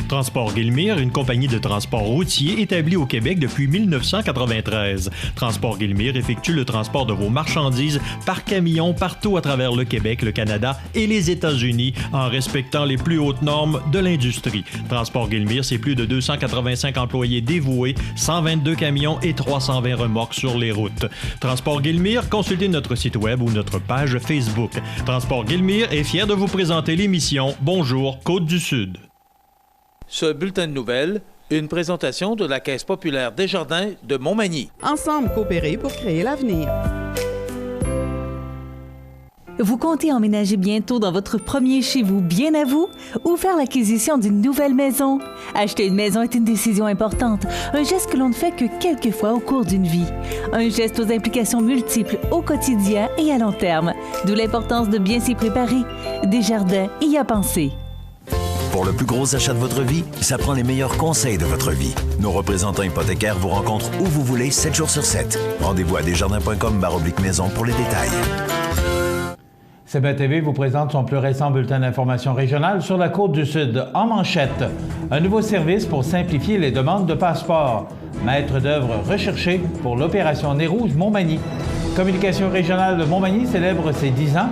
Transport Guillemire, une compagnie de transport routier établie au Québec depuis 1993. Transport Guillemire effectue le transport de vos marchandises par camion partout à travers le Québec, le Canada et les États-Unis en respectant les plus hautes normes de l'industrie. Transport Guillemire, c'est plus de 285 employés dévoués, 122 camions et 320 remorques sur les routes. Transport Guillemire, consultez notre site web ou notre page Facebook. Transport Guillemire est fier de vous présenter l'émission Bonjour Côte-du-Sud. Ce bulletin de nouvelles, une présentation de la Caisse populaire Desjardins de Montmagny. Ensemble coopérer pour créer l'avenir. Vous comptez emménager bientôt dans votre premier chez vous bien à vous ou faire l'acquisition d'une nouvelle maison? Acheter une maison est une décision importante, un geste que l'on ne fait que quelques fois au cours d'une vie. Un geste aux implications multiples au quotidien et à long terme, d'où l'importance de bien s'y préparer. Desjardins y a pensé. Pour le plus gros achat de votre vie, ça prend les meilleurs conseils de votre vie. Nos représentants hypothécaires vous rencontrent où vous voulez, 7 jours sur 7. Rendez-vous à desjardins.com/maison pour les détails. CBTV vous présente son plus récent bulletin d'information régionale sur la Côte-du-Sud. En manchette, un nouveau service pour simplifier les demandes de passeport. Maître d'œuvre recherché pour l'opération Nez Rouge Montmagny. Communication régionale de Montmagny célèbre ses 10 ans.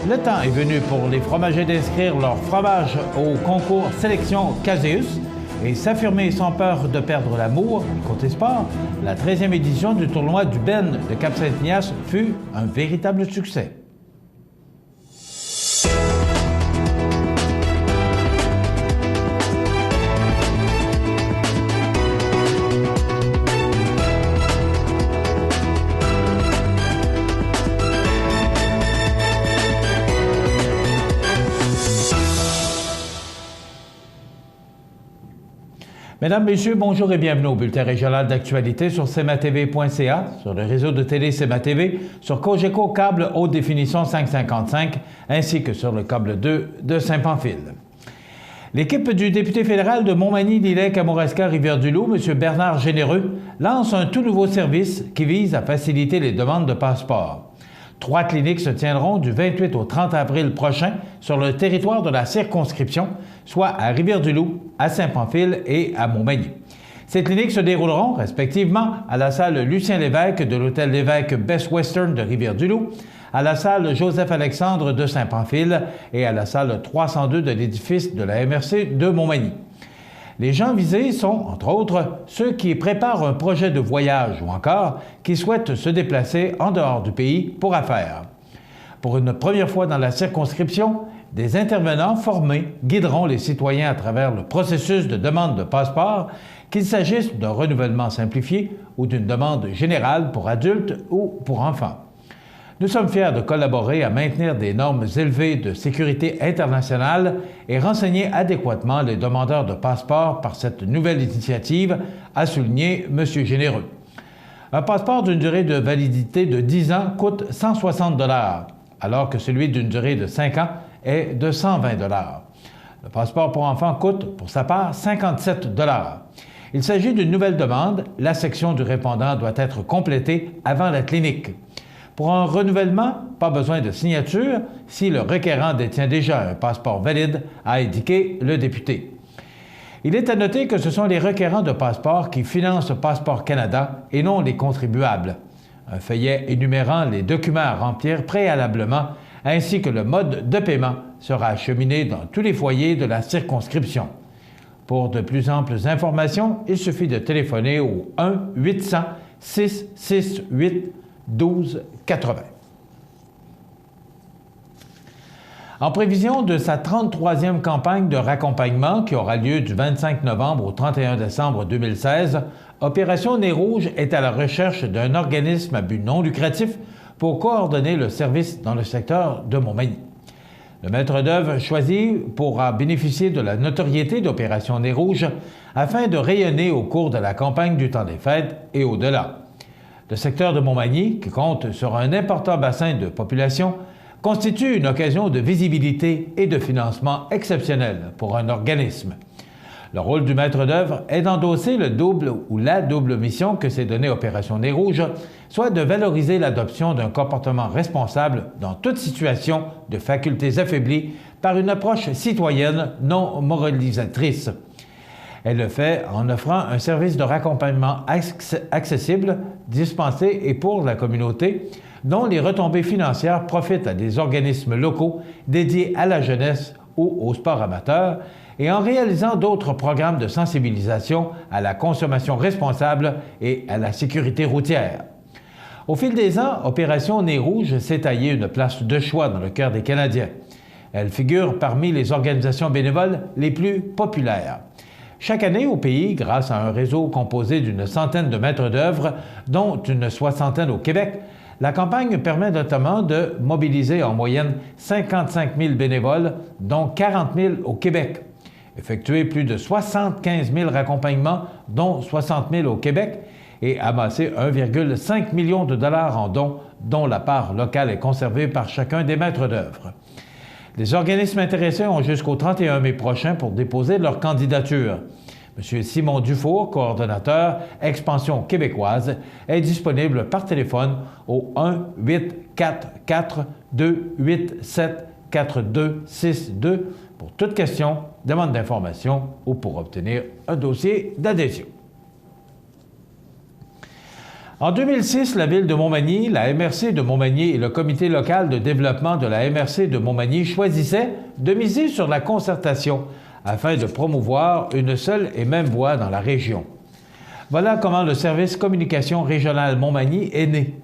Le temps est venu pour les fromagers d'inscrire leur fromage au concours Sélection Caseus et s'affirmer sans peur de perdre l'amour. Côté sport, la 13e édition du tournoi du Ben de Cap-Saint-Ignace fut un véritable succès. Mesdames, Messieurs, bonjour et bienvenue au bulletin régional d'actualité sur cmatv.ca, sur le réseau de télé CMA-TV, sur Cogeco câble haute définition 555, ainsi que sur le câble 2 de Saint-Pamphile. L'équipe du député fédéral de Montmagny, Lillet, Kamouraska, Rivière-du-Loup, M. Bernard Généreux, lance un tout nouveau service qui vise à faciliter les demandes de passeport. 3 cliniques se tiendront du 28 au 30 avril prochain sur le territoire de la circonscription, soit à Rivière-du-Loup, à Saint-Pamphile et à Montmagny. Ces cliniques se dérouleront respectivement à la salle Lucien-Lévesque de l'hôtel Lévesque Best Western de Rivière-du-Loup, à la salle Joseph-Alexandre de Saint-Pamphile et à la salle 302 de l'édifice de la MRC de Montmagny. Les gens visés sont, entre autres, ceux qui préparent un projet de voyage ou encore qui souhaitent se déplacer en dehors du pays pour affaires. Pour une première fois dans la circonscription, des intervenants formés guideront les citoyens à travers le processus de demande de passeport, qu'il s'agisse d'un renouvellement simplifié ou d'une demande générale pour adultes ou pour enfants. Nous sommes fiers de collaborer à maintenir des normes élevées de sécurité internationale et renseigner adéquatement les demandeurs de passeport par cette nouvelle initiative, a souligné M. Généreux. Un passeport d'une durée de validité de 10 ans coûte 160 $, alors que celui d'une durée de 5 ans est de 120 $. Le passeport pour enfants coûte, pour sa part, 57 $. Il s'agit d'une nouvelle demande. La section du répondant doit être complétée avant la clinique. Pour un renouvellement, pas besoin de signature si le requérant détient déjà un passeport valide, a indiqué le député. Il est à noter que ce sont les requérants de passeport qui financent Passeport Canada et non les contribuables. Un feuillet énumérant les documents à remplir préalablement ainsi que le mode de paiement sera acheminé dans tous les foyers de la circonscription. Pour de plus amples informations, il suffit de téléphoner au 1-800-668-1280. En prévision de sa 33e campagne de raccompagnement qui aura lieu du 25 novembre au 31 décembre 2016, Opération Nez Rouge est à la recherche d'un organisme à but non lucratif pour coordonner le service dans le secteur de Montmagny. Le maître d'œuvre choisi pourra bénéficier de la notoriété d'Opération Nez Rouge afin de rayonner au cours de la campagne du temps des fêtes et au-delà. Le secteur de Montmagny, qui compte sur un important bassin de population, constitue une occasion de visibilité et de financement exceptionnel pour un organisme. Le rôle du maître d'œuvre est d'endosser le double ou la double mission que s'est donnée Opération Nez Rouge, soit de valoriser l'adoption d'un comportement responsable dans toute situation de facultés affaiblies par une approche citoyenne non moralisatrice. Elle le fait en offrant un service de raccompagnement accessible, dispensé et pour la communauté, dont les retombées financières profitent à des organismes locaux dédiés à la jeunesse ou au sport amateur, et en réalisant d'autres programmes de sensibilisation à la consommation responsable et à la sécurité routière. Au fil des ans, Opération Nez Rouge s'est taillé une place de choix dans le cœur des Canadiens. Elle figure parmi les organisations bénévoles les plus populaires. Chaque année au pays, grâce à un réseau composé d'une centaine de maîtres d'œuvre, dont une soixantaine au Québec, la campagne permet notamment de mobiliser en moyenne 55 000 bénévoles, dont 40 000 au Québec, effectuer plus de 75 000 raccompagnements, dont 60 000 au Québec, et amasser 1,5 million de dollars en dons, dont la part locale est conservée par chacun des maîtres d'œuvre. Les organismes intéressés ont jusqu'au 31 mai prochain pour déposer leur candidature. M. Simon Dufour, coordonnateur Expansion québécoise, est disponible par téléphone au 1-844-287-4262 pour toute question, demande d'information ou pour obtenir un dossier d'adhésion. En 2006, la Ville de Montmagny, la MRC de Montmagny et le Comité local de développement de la MRC de Montmagny choisissaient de miser sur la concertation afin de promouvoir une seule et même voix dans la région. Voilà comment le service communication régional Montmagny est né.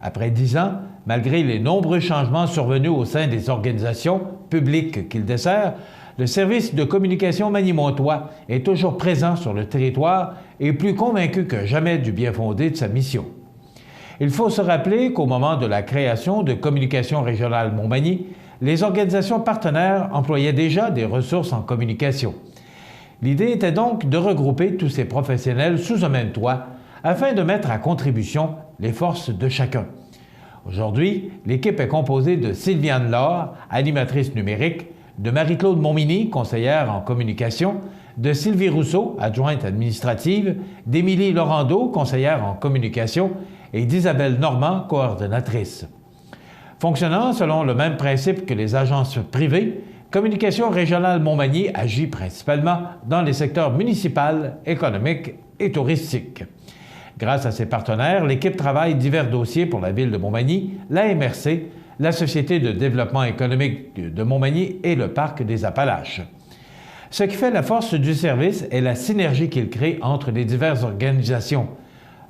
Après 10 ans, malgré les nombreux changements survenus au sein des organisations publiques qu'il dessert, le service de communication magny-montois est toujours présent sur le territoire et plus convaincu que jamais du bien-fondé de sa mission. Il faut se rappeler qu'au moment de la création de Communication régionale Montmagny, les organisations partenaires employaient déjà des ressources en communication. L'idée était donc de regrouper tous ces professionnels sous un même toit afin de mettre à contribution les forces de chacun. Aujourd'hui, l'équipe est composée de Sylviane Laure, animatrice numérique, de Marie-Claude Montminy, conseillère en communication, de Sylvie Rousseau, adjointe administrative, d'Émilie Laurando, conseillère en communication, et d'Isabelle Normand, coordonnatrice. Fonctionnant selon le même principe que les agences privées, Communication régionale Montmagny agit principalement dans les secteurs municipal, économique et touristique. Grâce à ses partenaires, l'équipe travaille divers dossiers pour la Ville de Montmagny, la MRC, la Société de développement économique de Montmagny et le Parc des Appalaches. Ce qui fait la force du service est la synergie qu'il crée entre les diverses organisations.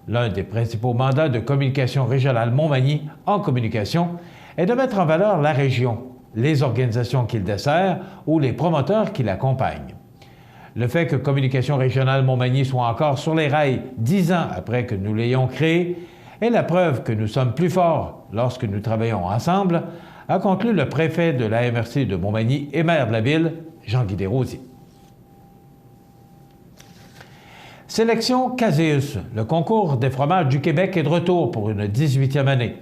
L'un des principaux mandats de Communication régionale Montmagny en communication est de mettre en valeur la région, les organisations qu'il dessert ou les promoteurs qui l'accompagnent. Le fait que Communication régionale Montmagny soit encore sur les rails 10 ans après que nous l'ayons créé est la preuve que nous sommes plus forts lorsque nous travaillons ensemble, a conclu le préfet de la MRC de Montmagny et maire de la ville, Jean-Guy Desrosiers. Sélection Caséus, le concours des fromages du Québec est de retour pour une 18e année.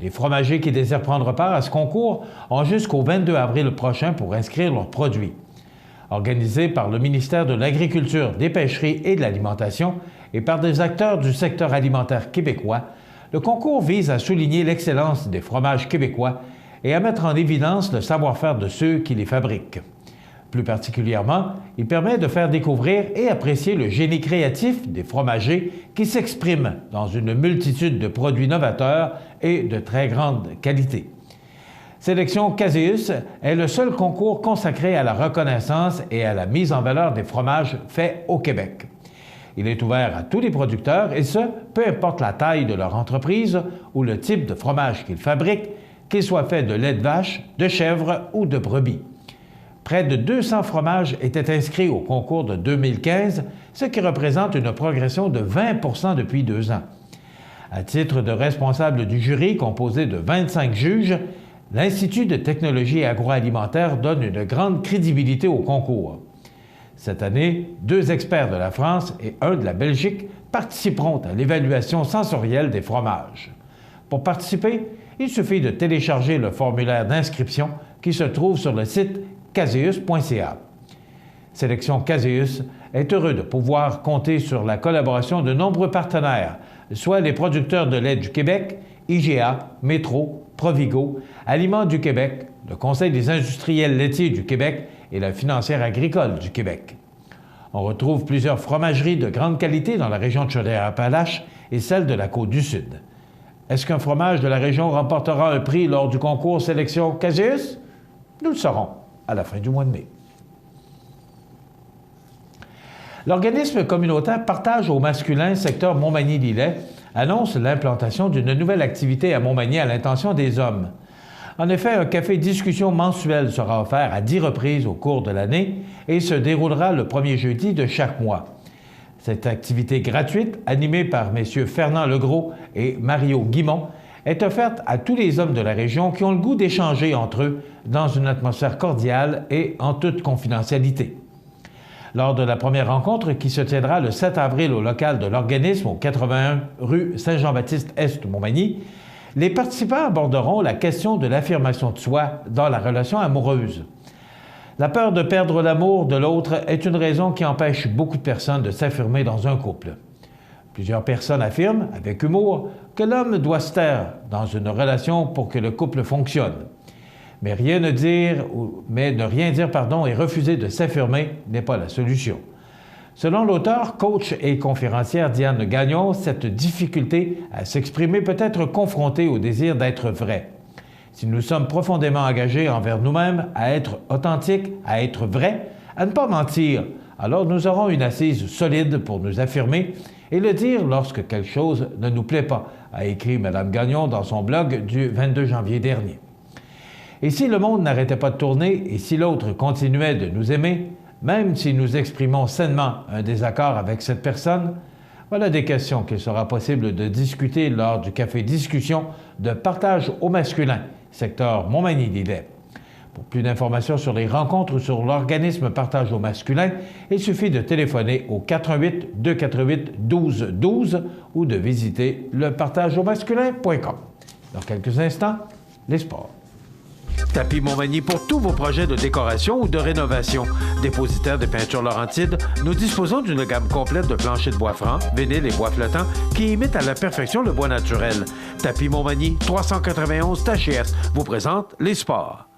Les fromagers qui désirent prendre part à ce concours ont jusqu'au 22 avril prochain pour inscrire leurs produits. Organisé par le ministère de l'Agriculture, des Pêcheries et de l'Alimentation et par des acteurs du secteur alimentaire québécois, le concours vise à souligner l'excellence des fromages québécois et à mettre en évidence le savoir-faire de ceux qui les fabriquent. Plus particulièrement, il permet de faire découvrir et apprécier le génie créatif des fromagers qui s'expriment dans une multitude de produits novateurs et de très grande qualité. Sélection Caséus est le seul concours consacré à la reconnaissance et à la mise en valeur des fromages faits au Québec. Il est ouvert à tous les producteurs et ce, peu importe la taille de leur entreprise ou le type de fromage qu'ils fabriquent, qu'il soit fait de lait de vache, de chèvre ou de brebis. Près de 200 fromages étaient inscrits au concours de 2015, ce qui représente une progression de 20 % depuis 2 ans. À titre de responsable du jury composé de 25 juges, l'Institut de technologie agroalimentaire donne une grande crédibilité au concours. Cette année, 2 experts de la France et 1 de la Belgique participeront à l'évaluation sensorielle des fromages. Pour participer, il suffit de télécharger le formulaire d'inscription qui se trouve sur le site caseus.ca. Sélection Caséus est heureux de pouvoir compter sur la collaboration de nombreux partenaires, soit les producteurs de lait du Québec, IGA, Métro, Provigo, Aliments du Québec, le Conseil des industriels laitiers du Québec et la Financière agricole du Québec. On retrouve plusieurs fromageries de grande qualité dans la région de Chaudière-Appalaches et celle de la Côte-du-Sud. Est-ce qu'un fromage de la région remportera un prix lors du concours Sélection Caseus? Nous le saurons à la fin du mois de mai. L'organisme communautaire Partage au masculin secteur Montmagny-Lillet annonce l'implantation d'une nouvelle activité à Montmagny à l'intention des hommes. En effet, un café discussion mensuel sera offert à 10 reprises au cours de l'année et se déroulera le premier jeudi de chaque mois. Cette activité gratuite, animée par messieurs Fernand Legros et Mario Guimont, est offerte à tous les hommes de la région qui ont le goût d'échanger entre eux dans une atmosphère cordiale et en toute confidentialité. Lors de la première rencontre qui se tiendra le 7 avril au local de l'organisme au 81 rue Saint-Jean-Baptiste-Est Montmagny, les participants aborderont la question de l'affirmation de soi dans la relation amoureuse. La peur de perdre l'amour de l'autre est une raison qui empêche beaucoup de personnes de s'affirmer dans un couple. Plusieurs personnes affirment, avec humour, que l'homme doit se taire dans une relation pour que le couple fonctionne. Mais ne rien dire et refuser de s'affirmer n'est pas la solution. Selon l'auteur, coach et conférencière Diane Gagnon, cette difficulté à s'exprimer peut être confrontée au désir d'être vrai. Si nous sommes profondément engagés envers nous-mêmes, à être authentiques, à être vrais, à ne pas mentir, alors nous aurons une assise solide pour nous affirmer et le dire lorsque quelque chose ne nous plaît pas, a écrit Mme Gagnon dans son blog du 22 janvier dernier. Et si le monde n'arrêtait pas de tourner et si l'autre continuait de nous aimer, même si nous exprimons sainement un désaccord avec cette personne, voilà des questions qu'il sera possible de discuter lors du café discussion de Partage au masculin, secteur Montmagny-Lillet. Pour plus d'informations sur les rencontres ou sur l'organisme Partage au masculin, il suffit de téléphoner au 418-288-1212 ou de visiter lepartageaumasculin.com. Dans quelques instants, les sports. Tapis Montmagny pour tous vos projets de décoration ou de rénovation. Dépositaire des peintures Laurentides, nous disposons d'une gamme complète de planchers de bois franc, vinyle et bois flottants qui imitent à la perfection le bois naturel. Tapis Montmagny, 391 Tachias, vous présente les sports.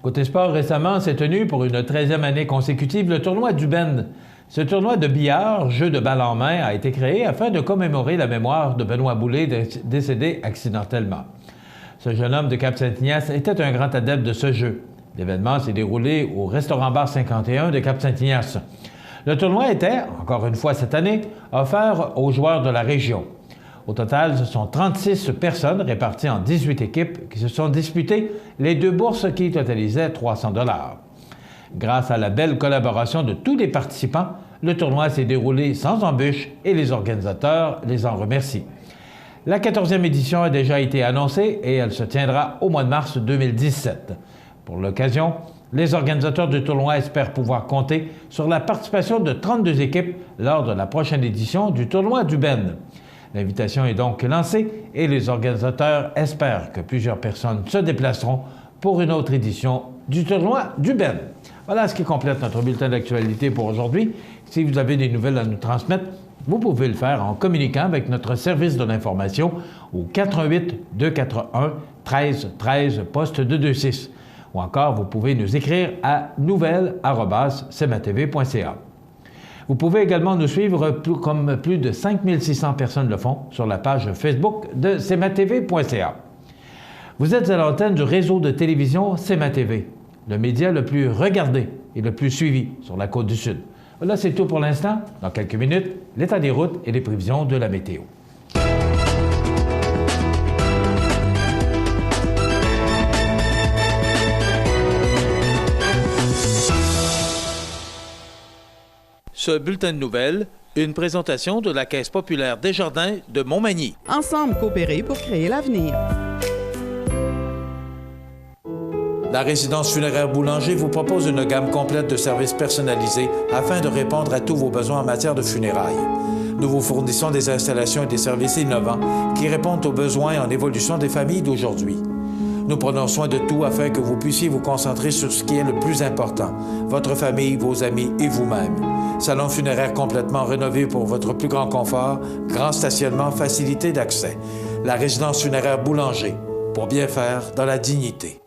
Côté sport, récemment s'est tenu pour une 13e année consécutive le tournoi du Bend. Ce tournoi de billard, jeu de balle en main, a été créé afin de commémorer la mémoire de Benoît Boulay, décédé accidentellement. Ce jeune homme de Cap-Saint-Ignace était un grand adepte de ce jeu. L'événement s'est déroulé au Restaurant-Bar 51 de Cap-Saint-Ignace. Le tournoi était, encore une fois cette année, offert aux joueurs de la région. Au total, ce sont 36 personnes réparties en 18 équipes qui se sont disputées les deux bourses qui totalisaient 300 $. Grâce à la belle collaboration de tous les participants, le tournoi s'est déroulé sans embûches et les organisateurs les en remercient. La 14e édition a déjà été annoncée et elle se tiendra au mois de mars 2017. Pour l'occasion, les organisateurs du tournoi espèrent pouvoir compter sur la participation de 32 équipes lors de la prochaine édition du tournoi du Bend. L'invitation est donc lancée et les organisateurs espèrent que plusieurs personnes se déplaceront pour une autre édition du tournoi du Bend. Voilà ce qui complète notre bulletin d'actualité pour aujourd'hui. Si vous avez des nouvelles à nous transmettre, vous pouvez le faire en communiquant avec notre service de l'information au 418-241-1313, poste 226. Ou encore, vous pouvez nous écrire à nouvelles@cmatv.ca. Vous pouvez également nous suivre comme plus de 5600 personnes le font sur la page Facebook de cmatv.ca. Vous êtes à l'antenne du réseau de télévision CMA-TV, le média le plus regardé et le plus suivi sur la Côte-du-Sud. Voilà, c'est tout pour l'instant. Dans quelques minutes, l'état des routes et les prévisions de la météo. Ce bulletin de nouvelles, une présentation de la Caisse populaire Desjardins de Montmagny. Ensemble coopérer pour créer l'avenir. La résidence funéraire Boulanger vous propose une gamme complète de services personnalisés afin de répondre à tous vos besoins en matière de funérailles. Nous vous fournissons des installations et des services innovants qui répondent aux besoins en évolution des familles d'aujourd'hui. Nous prenons soin de tout afin que vous puissiez vous concentrer sur ce qui est le plus important, votre famille, vos amis et vous-même. Salon funéraire complètement rénové pour votre plus grand confort, grand stationnement, facilité d'accès. La résidence funéraire Boulanger, pour bien faire dans la dignité.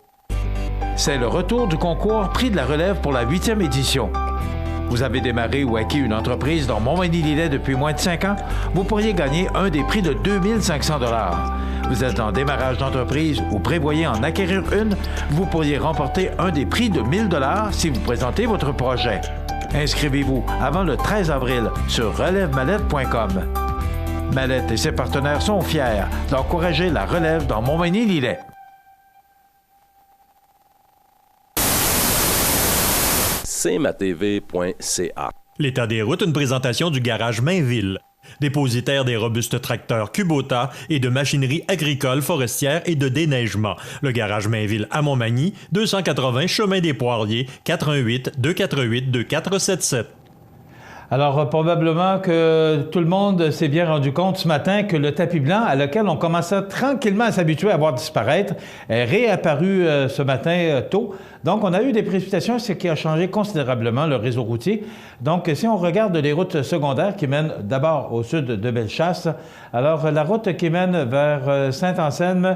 C'est le retour du concours Prix de la relève pour la 8e édition. Vous avez démarré ou acquis une entreprise dans Montmagny-Lillet depuis moins de 5 ans? Vous pourriez gagner un des prix de 2500 $. Vous êtes en démarrage d'entreprise ou prévoyez en acquérir une? Vous pourriez remporter un des prix de 1000 $ si vous présentez votre projet. Inscrivez-vous avant le 13 avril sur relèvemallette.com. Mallette et ses partenaires sont fiers d'encourager la relève dans Montmagny-Lillet. cmatv.ca. L'état des routes, une présentation du garage Mainville. Dépositaire des robustes tracteurs Kubota et de machinerie agricole, forestière et de déneigement. Le garage Mainville à Montmagny, 280 chemin des Poiriers, 418-248-2477. Alors, probablement que tout le monde s'est bien rendu compte ce matin que le tapis blanc, à lequel on commençait tranquillement à s'habituer à voir disparaître, est réapparu ce matin tôt. Donc, on a eu des précipitations, ce qui a changé considérablement le réseau routier. Donc, si on regarde les routes secondaires qui mènent d'abord au sud de Bellechasse, alors la route qui mène vers Saint-Anselme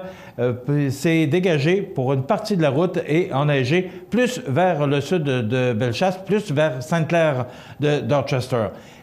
s'est dégagée pour une partie de la route et enneigée plus vers le sud de Bellechasse, plus vers Sainte-Claire de Dorchester.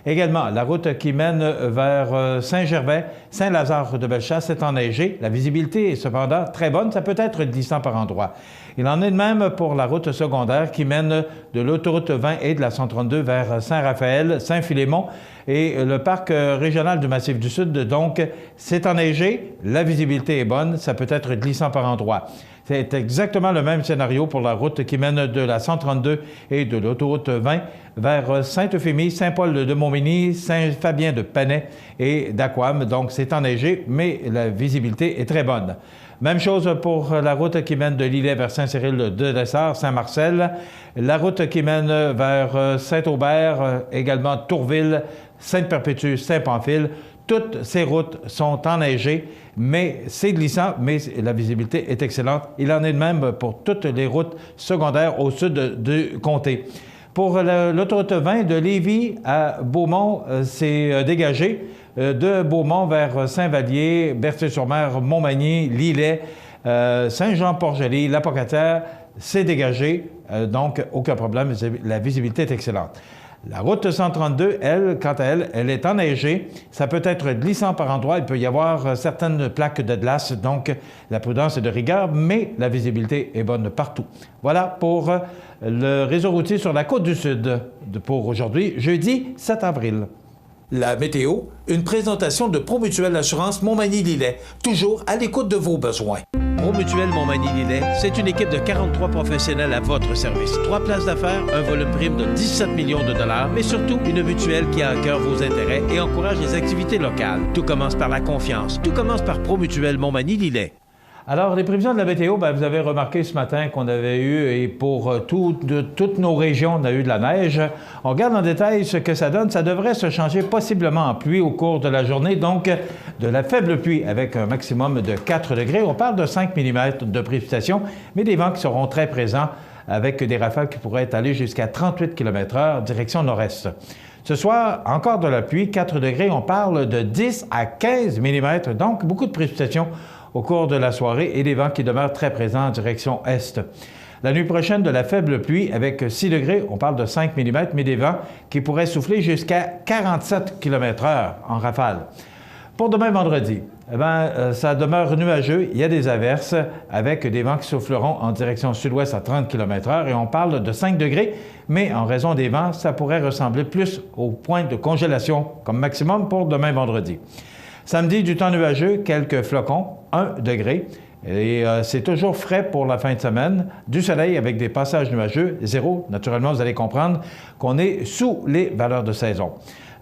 Également, la route qui mène vers Saint-Gervais, Saint-Lazare de Bellechasse est enneigée. La visibilité est cependant très bonne, ça peut être glissant par endroits. Il en est de même pour la route secondaire qui mène de l'autoroute 20 et de la 132 vers Saint-Raphaël, Saint-Philémon et le parc régional du Massif du Sud. Donc, c'est enneigé, la visibilité est bonne, ça peut être glissant par endroits. C'est exactement le même scénario pour la route qui mène de la 132 et de l'autoroute 20 vers Sainte-Euphémie, Saint-Paul-de-Montmény, Saint-Fabien de Panay et d'Aquam. Donc, c'est enneigé, mais la visibilité est très bonne. Même chose pour la route qui mène de Lillet vers Saint-Cyril-de-Dessart, Saint-Marcel. La route qui mène vers Saint-Aubert, également Tourville, Sainte-Perpétue, Saint-Pamphile. Toutes ces routes sont enneigées, mais c'est glissant, mais la visibilité est excellente. Il en est de même pour toutes les routes secondaires au sud du comté. Pour l'autoroute 20 de Lévis à Beaumont, c'est dégagé. De Beaumont vers Saint-Vallier, Berthier-sur-Mer, Montmagny, Lillet, Saint-Jean-Port-Joli, La Pocatière, c'est dégagé. Donc, aucun problème, la visibilité est excellente. La route 132, elle, quant à elle, elle est enneigée. Ça peut être glissant par endroits. Il peut y avoir certaines plaques de glace. Donc, la prudence est de rigueur, mais la visibilité est bonne partout. Voilà pour le réseau routier sur la côte du Sud pour aujourd'hui, jeudi 7 avril. La météo, une présentation de Promutuelle Assurance Montmagny-Lillet, toujours à l'écoute de vos besoins. Promutuelle Montmagny-Lillet, c'est une équipe de 43 professionnels à votre service. 3 places d'affaires, un volume prime de 17 millions de $, mais surtout une mutuelle qui a à cœur vos intérêts et encourage les activités locales. Tout commence par la confiance. Tout commence par Promutuelle Montmagny-Lillet. Alors, les prévisions de la météo, vous avez remarqué ce matin qu'on avait eu, et pour toutes nos régions, on a eu de la neige. On regarde en détail ce que ça donne. Ça devrait se changer possiblement en pluie au cours de la journée, donc de la faible pluie avec un maximum de 4 degrés. On parle de 5 mm de précipitation, mais des vents qui seront très présents avec des rafales qui pourraient aller jusqu'à 38 km/h, direction nord-est. Ce soir, encore de la pluie, 4 degrés, on parle de 10 à 15 mm, donc beaucoup de précipitations au cours de la soirée et des vents qui demeurent très présents en direction est. La nuit prochaine, de la faible pluie avec 6 degrés, on parle de 5 mm, mais des vents qui pourraient souffler jusqu'à 47 km/h en rafale. Pour demain vendredi, ça demeure nuageux, il y a des averses avec des vents qui souffleront en direction sud-ouest à 30 km/h et on parle de 5 degrés, mais en raison des vents, ça pourrait ressembler plus au point de congélation comme maximum pour demain vendredi. Samedi, du temps nuageux, quelques flocons, 1 degré. Et c'est toujours frais pour la fin de semaine. Du soleil avec des passages nuageux, 0. Naturellement, vous allez comprendre qu'on est sous les valeurs de saison.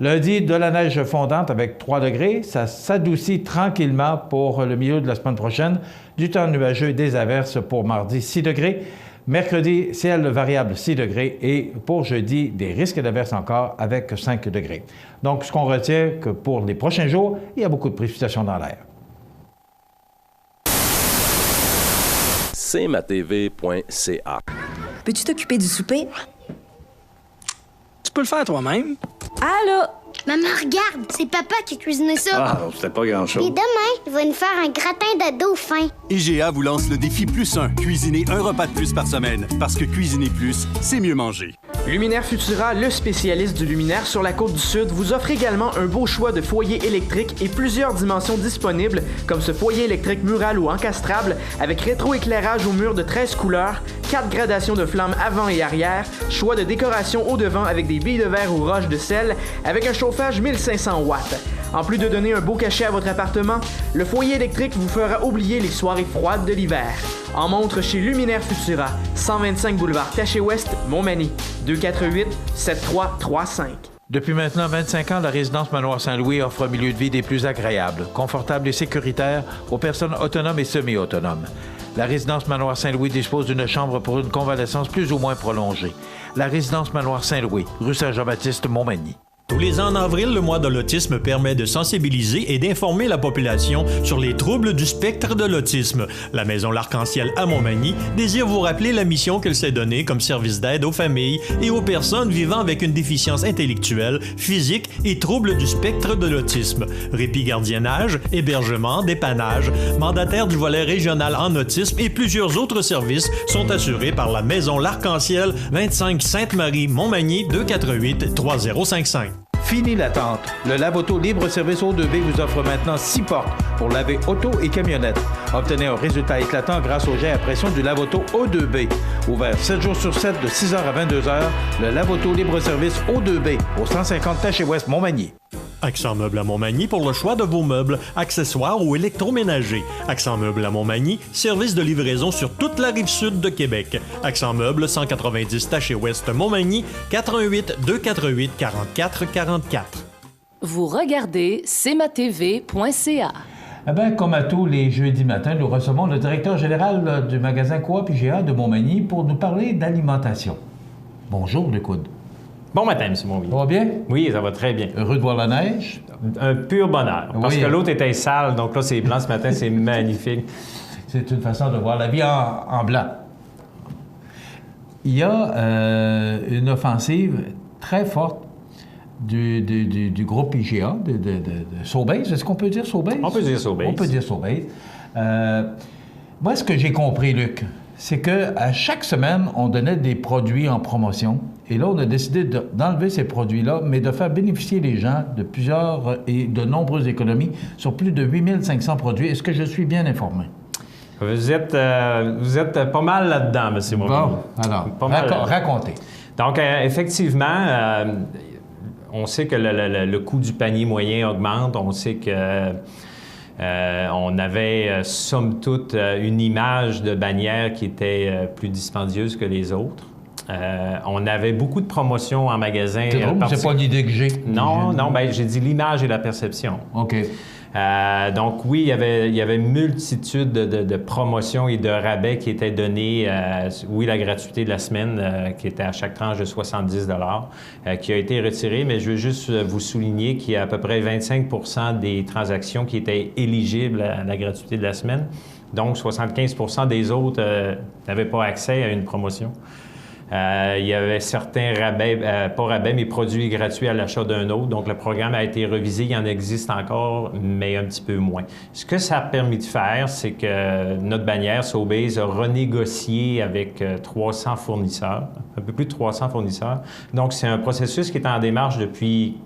Lundi, de la neige fondante avec 3 degrés. Ça s'adoucit tranquillement pour le milieu de la semaine prochaine. Du temps nuageux, des averses pour mardi, 6 degrés. Mercredi, ciel variable 6 degrés et pour jeudi, des risques d'averses encore avec 5 degrés. Donc, ce qu'on retient, que pour les prochains jours, il y a beaucoup de précipitations dans l'air. cmatv.ca. Peux-tu t'occuper du souper? Tu peux le faire toi-même. Allô? Maman, regarde, c'est papa qui a cuisiné ça. Ah, c'était pas grand-chose. Et demain, il va nous faire un gratin de dauphin. IGA vous lance le défi +1. Cuisiner un repas de plus par semaine. Parce que cuisiner plus, c'est mieux manger. Luminaire Futura, le spécialiste du luminaire sur la Côte-du-Sud, vous offre également un beau choix de foyers électriques et plusieurs dimensions disponibles, comme ce foyer électrique mural ou encastrable, avec rétroéclairage au mur de 13 couleurs, 4 gradations de flammes avant et arrière, choix de décoration au devant avec des billes de verre ou roches de sel, avec un chauffage 1500 watts. En plus de donner un beau cachet à votre appartement, le foyer électrique vous fera oublier les soirées froides de l'hiver. En montre chez Luminaire Futura, 125 boulevard Taché-Ouest, Montmagny, 248-7335. Depuis maintenant 25 ans, la résidence Manoir Saint-Louis offre un milieu de vie des plus agréables, confortable et sécuritaire aux personnes autonomes et semi-autonomes. La résidence Manoir Saint-Louis dispose d'une chambre pour une convalescence plus ou moins prolongée. La résidence Manoir Saint-Louis, rue Saint-Jean-Baptiste, Montmagny. Tous les ans en avril, le mois de l'autisme permet de sensibiliser et d'informer la population sur les troubles du spectre de l'autisme. La Maison L'Arc-en-Ciel à Montmagny désire vous rappeler la mission qu'elle s'est donnée comme service d'aide aux familles et aux personnes vivant avec une déficience intellectuelle, physique et troubles du spectre de l'autisme. Répit gardiennage, hébergement, dépannage, mandataire du volet régional en autisme et plusieurs autres services sont assurés par la Maison L'Arc-en-Ciel, 25 Sainte-Marie, Montmagny, 248-3055. Fini l'attente. Le Lave-Auto libre-service O2B vous offre maintenant 6 portes pour laver auto et camionnette. Obtenez un résultat éclatant grâce au jet à pression du Lave-Auto O2B. Ouvert 7 jours sur 7 de 6h à 22h, le Lave-Auto libre-service O2B au 150 Taché-Ouest Montmagny. Accent Meubles à Montmagny pour le choix de vos meubles, accessoires ou électroménagers. Accent Meubles à Montmagny, service de livraison sur toute la rive sud de Québec. Accent Meubles, 190 Taché-Ouest Montmagny, 418-248-4444. Vous regardez cmatv.ca. Eh bien, comme à tous les jeudis matins, nous recevons le directeur général du magasin Coop IGA de Montmagny pour nous parler d'alimentation. Bonjour, Luc Hood. Bon matin, M. Monville. Ça va bien? Oui, ça va très bien. Heureux de voir la neige? Un pur bonheur. Parce que l'autre était sale, donc là, c'est blanc ce matin, c'est magnifique. C'est une façon de voir la vie en blanc. Il y a une offensive très forte du groupe IGA, de Sobeys. Est-ce qu'on peut dire Sobeys? On peut dire Sobeys. On peut dire Sobeys. Moi, ce que j'ai compris, Luc, c'est qu'à chaque semaine, on donnait des produits en promotion. Et là, on a décidé d'enlever ces produits-là, mais de faire bénéficier les gens de plusieurs et de nombreuses économies sur plus de 8500 produits. Est-ce que je suis bien informé? Vous êtes pas mal là-dedans, M. Monville. Bon, alors, racontez. Donc, effectivement, on sait que le coût du panier moyen augmente. On sait que on avait, somme toute, une image de bannière qui était plus dispendieuse que les autres. On avait beaucoup de promotions en magasin. C'est drôle, c'est pas l'idée que j'ai. Non, ben, j'ai dit l'image et la perception. OK. Donc oui, il y avait une multitude de promotions et de rabais qui étaient donnés. Oui, la gratuité de la semaine, qui était à chaque tranche de 70 $, qui a été retirée, mais je veux juste vous souligner qu'il y a à peu près 25 % des transactions qui étaient éligibles à la gratuité de la semaine. Donc 75 % des autres n'avaient pas accès à une promotion. Il y avait certains rabais, pas rabais, mais produits gratuits à l'achat d'un autre. Donc, le programme a été revisé. Il y en existe encore, mais un petit peu moins. Ce que ça a permis de faire, c'est que notre bannière, Sobeys, a renégocié avec 300 fournisseurs, un peu plus de 300 fournisseurs. Donc, c'est un processus qui est en démarche depuis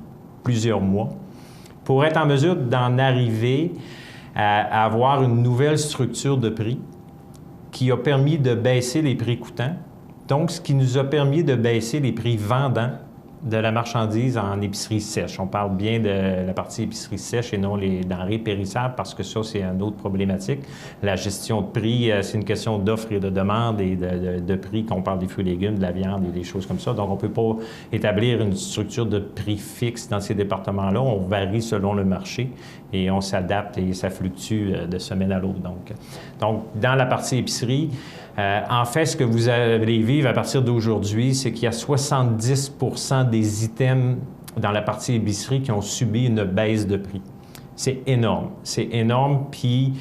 plusieurs mois pour être en mesure d'en arriver à avoir une nouvelle structure de prix qui a permis de baisser les prix coûtants. Donc, ce qui nous a permis de baisser les prix vendants de la marchandise en épicerie sèche. On parle bien de la partie épicerie sèche et non les denrées périssables parce que ça, c'est une autre problématique. La gestion de prix, c'est une question d'offre et de demande et de prix quand on parle des fruits et légumes, de la viande et des choses comme ça. Donc, on ne peut pas établir une structure de prix fixe dans ces départements-là. On varie selon le marché et on s'adapte et ça fluctue de semaine à l'autre. Donc, dans la partie épicerie, en fait, ce que vous allez vivre à partir d'aujourd'hui, c'est qu'il y a 70 % des items dans la partie épicerie qui ont subi une baisse de prix. C'est énorme. C'est énorme. Puis,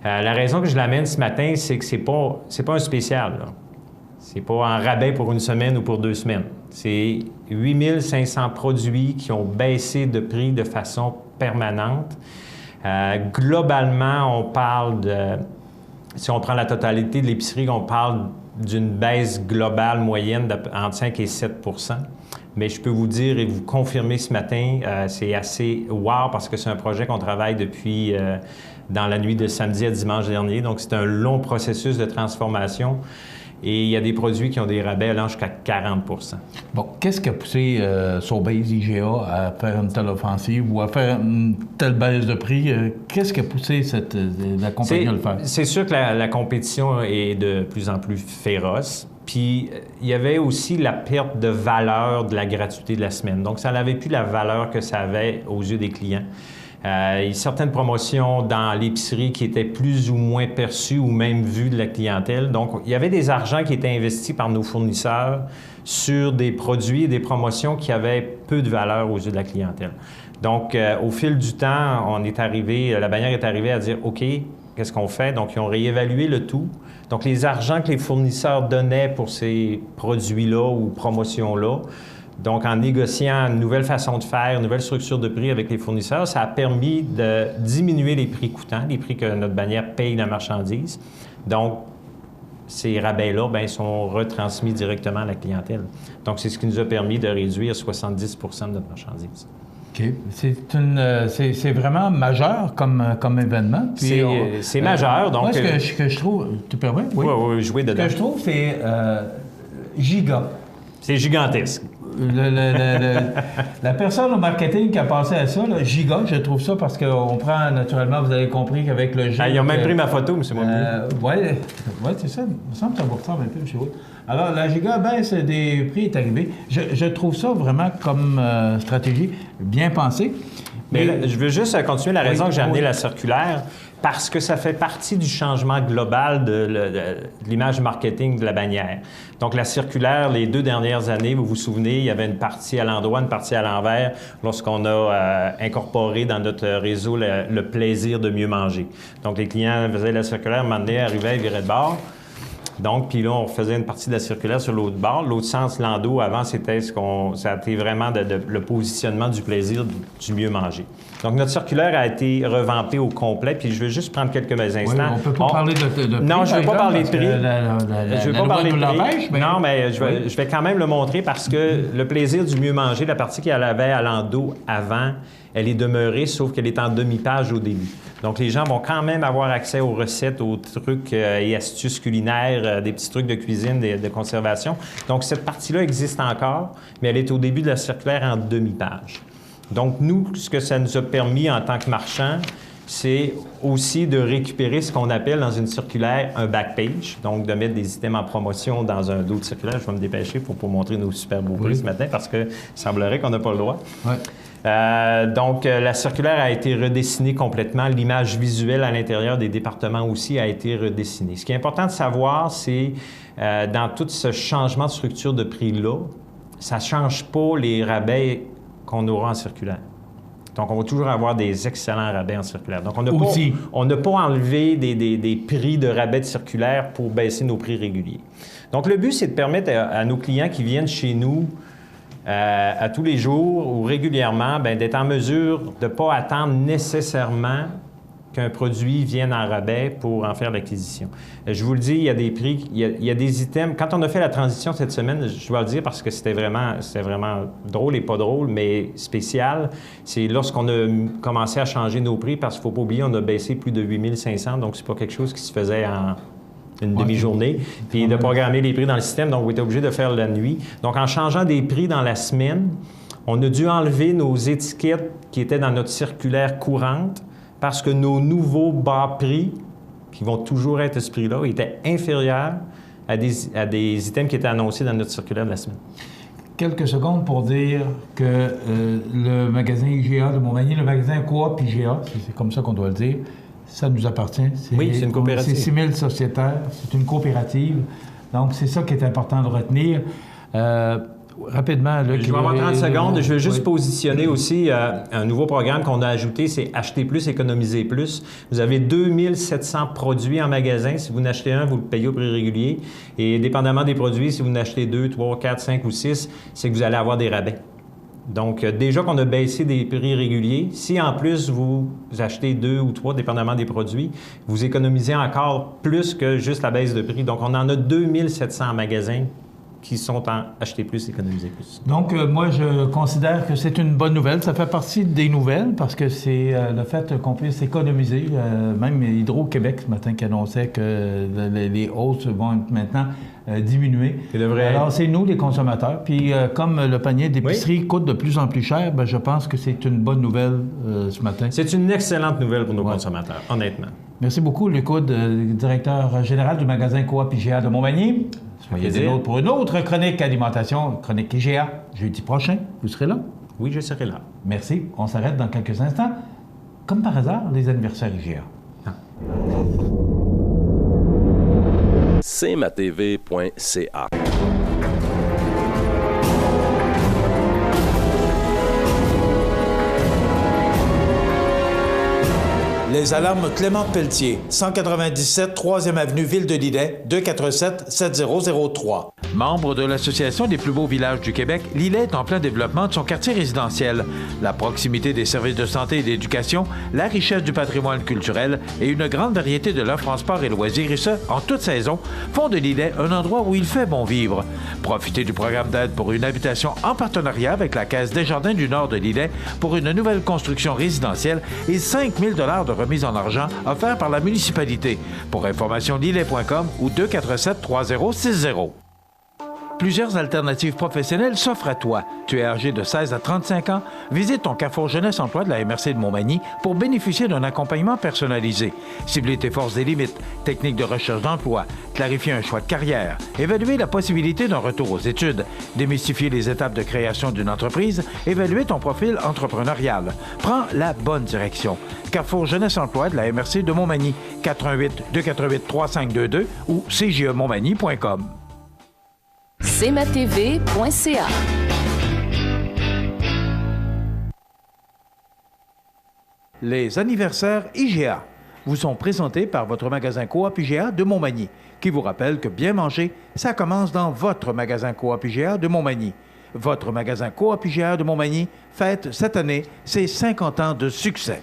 la raison que je l'amène ce matin, c'est que c'est pas un spécial. C'est pas en rabais pour une semaine ou pour 2 semaines. C'est 8500 produits qui ont baissé de prix de façon permanente. Globalement, on parle de... Si on prend la totalité de l'épicerie, on parle d'une baisse globale moyenne entre 5 et 7 %. Mais je peux vous dire et vous confirmer ce matin, c'est assez wow parce que c'est un projet qu'on travaille depuis dans la nuit de samedi à dimanche dernier. Donc, c'est un long processus de transformation. Et il y a des produits qui ont des rabais allant jusqu'à 40 %. Bon, qu'est-ce qui a poussé Sobeys IGA à faire une telle offensive ou à faire une telle baisse de prix? Qu'est-ce qui a poussé la compagnie à le faire? C'est sûr que la compétition est de plus en plus féroce. Puis, il y avait aussi la perte de valeur de la gratuité de la semaine. Donc, ça n'avait plus la valeur que ça avait aux yeux des clients. Il y a certaines promotions dans l'épicerie qui étaient plus ou moins perçues ou même vues de la clientèle. Donc, il y avait des argents qui étaient investis par nos fournisseurs sur des produits et des promotions qui avaient peu de valeur aux yeux de la clientèle. Donc, au fil du temps, la bannière est arrivée à dire « OK, qu'est-ce qu'on fait? » Donc, ils ont réévalué le tout. Donc, les argents que les fournisseurs donnaient pour ces produits-là ou promotions-là, donc, en négociant une nouvelle façon de faire, une nouvelle structure de prix avec les fournisseurs, ça a permis de diminuer les prix coûtants, les prix que notre bannière paye la marchandise. Donc, ces rabais-là, bien, sont retransmis directement à la clientèle. Donc, c'est ce qui nous a permis de réduire 70 % de notre marchandise. OK. C'est vraiment majeur comme événement. C'est majeur. Donc, moi, ce que je trouve... Tu permets? Oui, oui, jouer dedans. Ce que je trouve, c'est giga. C'est gigantesque. La personne au marketing qui a pensé à ça, là, giga, je trouve ça parce qu'on prend naturellement, vous avez compris qu'avec le G... ils ont même pris ma photo, M. Montpellier. Oui, c'est ça. Il me semble que ça vous ressemble un peu chez vous. Alors, la giga baisse des prix est arrivée. Je trouve ça vraiment comme stratégie bien pensée. Mais là, je veux juste continuer la raison que j'ai amené la circulaire, parce que ça fait partie du changement global de l'image marketing de la bannière. Donc, la circulaire, les 2 dernières années, vous vous souvenez, il y avait une partie à l'endroit, une partie à l'envers, lorsqu'on a incorporé dans notre réseau le plaisir de mieux manger. Donc, les clients faisaient la circulaire, un moment donné, arrivaient, ils viraient de bord. Donc, puis là, on faisait une partie de la circulaire sur l'autre bord. L'autre sens, l'endo, avant, ça a été vraiment le positionnement du plaisir du mieux manger. Donc, notre circulaire a été revampée au complet, puis je veux juste prendre quelques instants. Oui, on ne peut pas parler de prix. Non, je ne veux pas parler de prix. Je ne veux pas parler de prix. Non, mais je vais quand même le montrer parce que le plaisir du mieux manger, la partie qu'il y avait à l'endo avant, elle est demeurée, sauf qu'elle est en demi-page au début. Donc, les gens vont quand même avoir accès aux recettes, aux trucs et astuces culinaires, des petits trucs de cuisine, de conservation. Donc, cette partie-là existe encore, mais elle est au début de la circulaire en demi-page. Donc, nous, ce que ça nous a permis en tant que marchands, c'est aussi de récupérer ce qu'on appelle dans une circulaire un back-page, donc de mettre des items en promotion dans un dos de circulaire. Je vais me dépêcher pour vous montrer nos super beaux prix ce matin parce que semblerait qu'on n'a pas le droit. Oui. Donc, la circulaire a été redessinée complètement. L'image visuelle à l'intérieur des départements aussi a été redessinée. Ce qui est important de savoir, c'est dans tout ce changement de structure de prix-là, ça ne change pas les rabais qu'on aura en circulaire. Donc, on va toujours avoir des excellents rabais en circulaire. Donc, on n'a pas enlevé des prix de rabais de circulaire pour baisser nos prix réguliers. Donc, le but, c'est de permettre à nos clients qui viennent chez nous à tous les jours ou régulièrement, d'être en mesure de ne pas attendre nécessairement qu'un produit vienne en rabais pour en faire l'acquisition. Je vous le dis, il y a des prix, il y a des items. Quand on a fait la transition cette semaine, je dois le dire parce que c'était vraiment drôle et pas drôle, mais spécial, c'est lorsqu'on a commencé à changer nos prix parce qu'il ne faut pas oublier, on a baissé plus de 8500, donc c'est pas quelque chose qui se faisait en une demi-journée, puis de programmer les prix dans le système, donc vous êtes obligé de faire la nuit. Donc, en changeant des prix dans la semaine, on a dû enlever nos étiquettes qui étaient dans notre circulaire courante parce que nos nouveaux bas prix, qui vont toujours être à ce prix-là, étaient inférieurs à des items qui étaient annoncés dans notre circulaire de la semaine. Quelques secondes pour dire que le magasin IGA de Montmagny, le magasin Coop IGA, c'est comme ça qu'on doit le dire, ça nous appartient. Oui, c'est une coopérative. C'est 6 000 sociétaires, c'est une coopérative. Donc, c'est ça qui est important de retenir. rapidement, Luc. Je vais avoir 30 secondes. Je veux juste oui. positionner aussi un nouveau programme qu'on a ajouté, c'est Acheter plus, économiser plus. Vous avez 2700 produits en magasin. Si vous en achetez un, vous le payez au prix régulier. Et dépendamment des produits, si vous en achetez 2, 3, 4, 5 ou 6, c'est que vous allez avoir des rabais. Donc, déjà qu'on a baissé des prix réguliers, si en plus vous achetez 2 ou 3, dépendamment des produits, vous économisez encore plus que juste la baisse de prix. Donc, on en a 2700 en magasin qui sont en acheter plus, économiser plus. Donc, moi, je considère que c'est une bonne nouvelle. Ça fait partie des nouvelles parce que c'est le fait qu'on puisse économiser. Même Hydro-Québec, ce matin, qui annonçait que les hausses vont maintenant diminuer. Alors, c'est nous, les consommateurs. Puis, comme le panier d'épicerie coûte de plus en plus cher, je pense que c'est une bonne nouvelle ce matin. C'est une excellente nouvelle pour nos consommateurs, honnêtement. Merci beaucoup, Luc Hood, directeur général du magasin Coop IGA de Montmagny. Soyez des nôtres pour une autre chronique alimentation, chronique IGA, jeudi prochain. Vous serez là? Oui, je serai là. Merci. On s'arrête dans quelques instants. Comme par hasard, les anniversaires IGA. cmatv.ca. Les alarmes Clément Pelletier, 197 3e Avenue Ville de Lillet, 247-7003. Membre de l'Association des plus beaux villages du Québec, Lillet est en plein développement de son quartier résidentiel. La proximité des services de santé et d'éducation, la richesse du patrimoine culturel et une grande variété de l'offre en sport et loisirs, et ce, en toute saison, font de Lillet un endroit où il fait bon vivre. Profitez du programme d'aide pour une habitation en partenariat avec la Caisse Desjardins du Nord de Lillet pour une nouvelle construction résidentielle et 5 000 de remise en argent offert par la municipalité. Pour information, lillet.com ou 247-3060. Plusieurs alternatives professionnelles s'offrent à toi. Tu es âgé de 16 à 35 ans? Visite ton Carrefour Jeunesse Emploi de la MRC de Montmagny pour bénéficier d'un accompagnement personnalisé. Cibler tes forces et limites, techniques de recherche d'emploi, clarifier un choix de carrière, évaluer la possibilité d'un retour aux études, démystifier les étapes de création d'une entreprise, évaluer ton profil entrepreneurial. Prends la bonne direction. Carrefour Jeunesse Emploi de la MRC de Montmagny, 418-248-3522 ou cjemontmagny.com. cmatv.ca. Les anniversaires IGA vous sont présentés par votre magasin Coop IGA de Montmagny, qui vous rappelle que bien manger, ça commence dans votre magasin Coop IGA de Montmagny. Votre magasin Coop IGA de Montmagny fête cette année ses 50 ans de succès.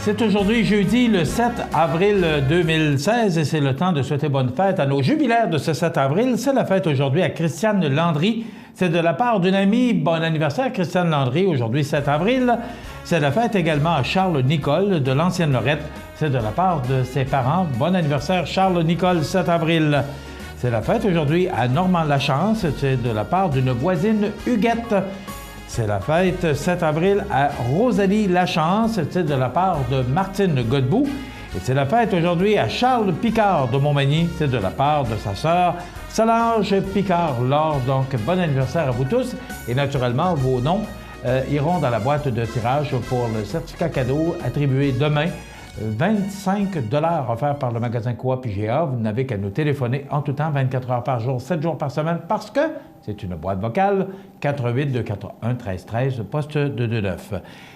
C'est aujourd'hui jeudi le 7 avril 2016 et c'est le temps de souhaiter bonne fête à nos jubilaires de ce 7 avril. C'est la fête aujourd'hui à Christiane Landry. C'est de la part d'une amie. Bon anniversaire Christiane Landry, aujourd'hui 7 avril. C'est la fête également à Charles Nicole de l'Ancienne Lorette. C'est de la part de ses parents. Bon anniversaire Charles Nicole, 7 avril. C'est la fête aujourd'hui à Normand Lachance. C'est de la part d'une voisine Huguette. C'est la fête 7 avril à Rosalie Lachance, c'est de la part de Martine Godbout. Et c'est la fête aujourd'hui à Charles Picard de Montmagny, c'est de la part de sa sœur Solange Picard-Laure. Donc, bon anniversaire à vous tous. Et naturellement, vos noms iront dans la boîte de tirage pour le certificat cadeau attribué demain. 25 $ offerts par le magasin Coop IGA. Vous n'avez qu'à nous téléphoner en tout temps, 24 heures par jour, 7 jours par semaine, parce que c'est une boîte vocale, 418-241-1313, poste 229.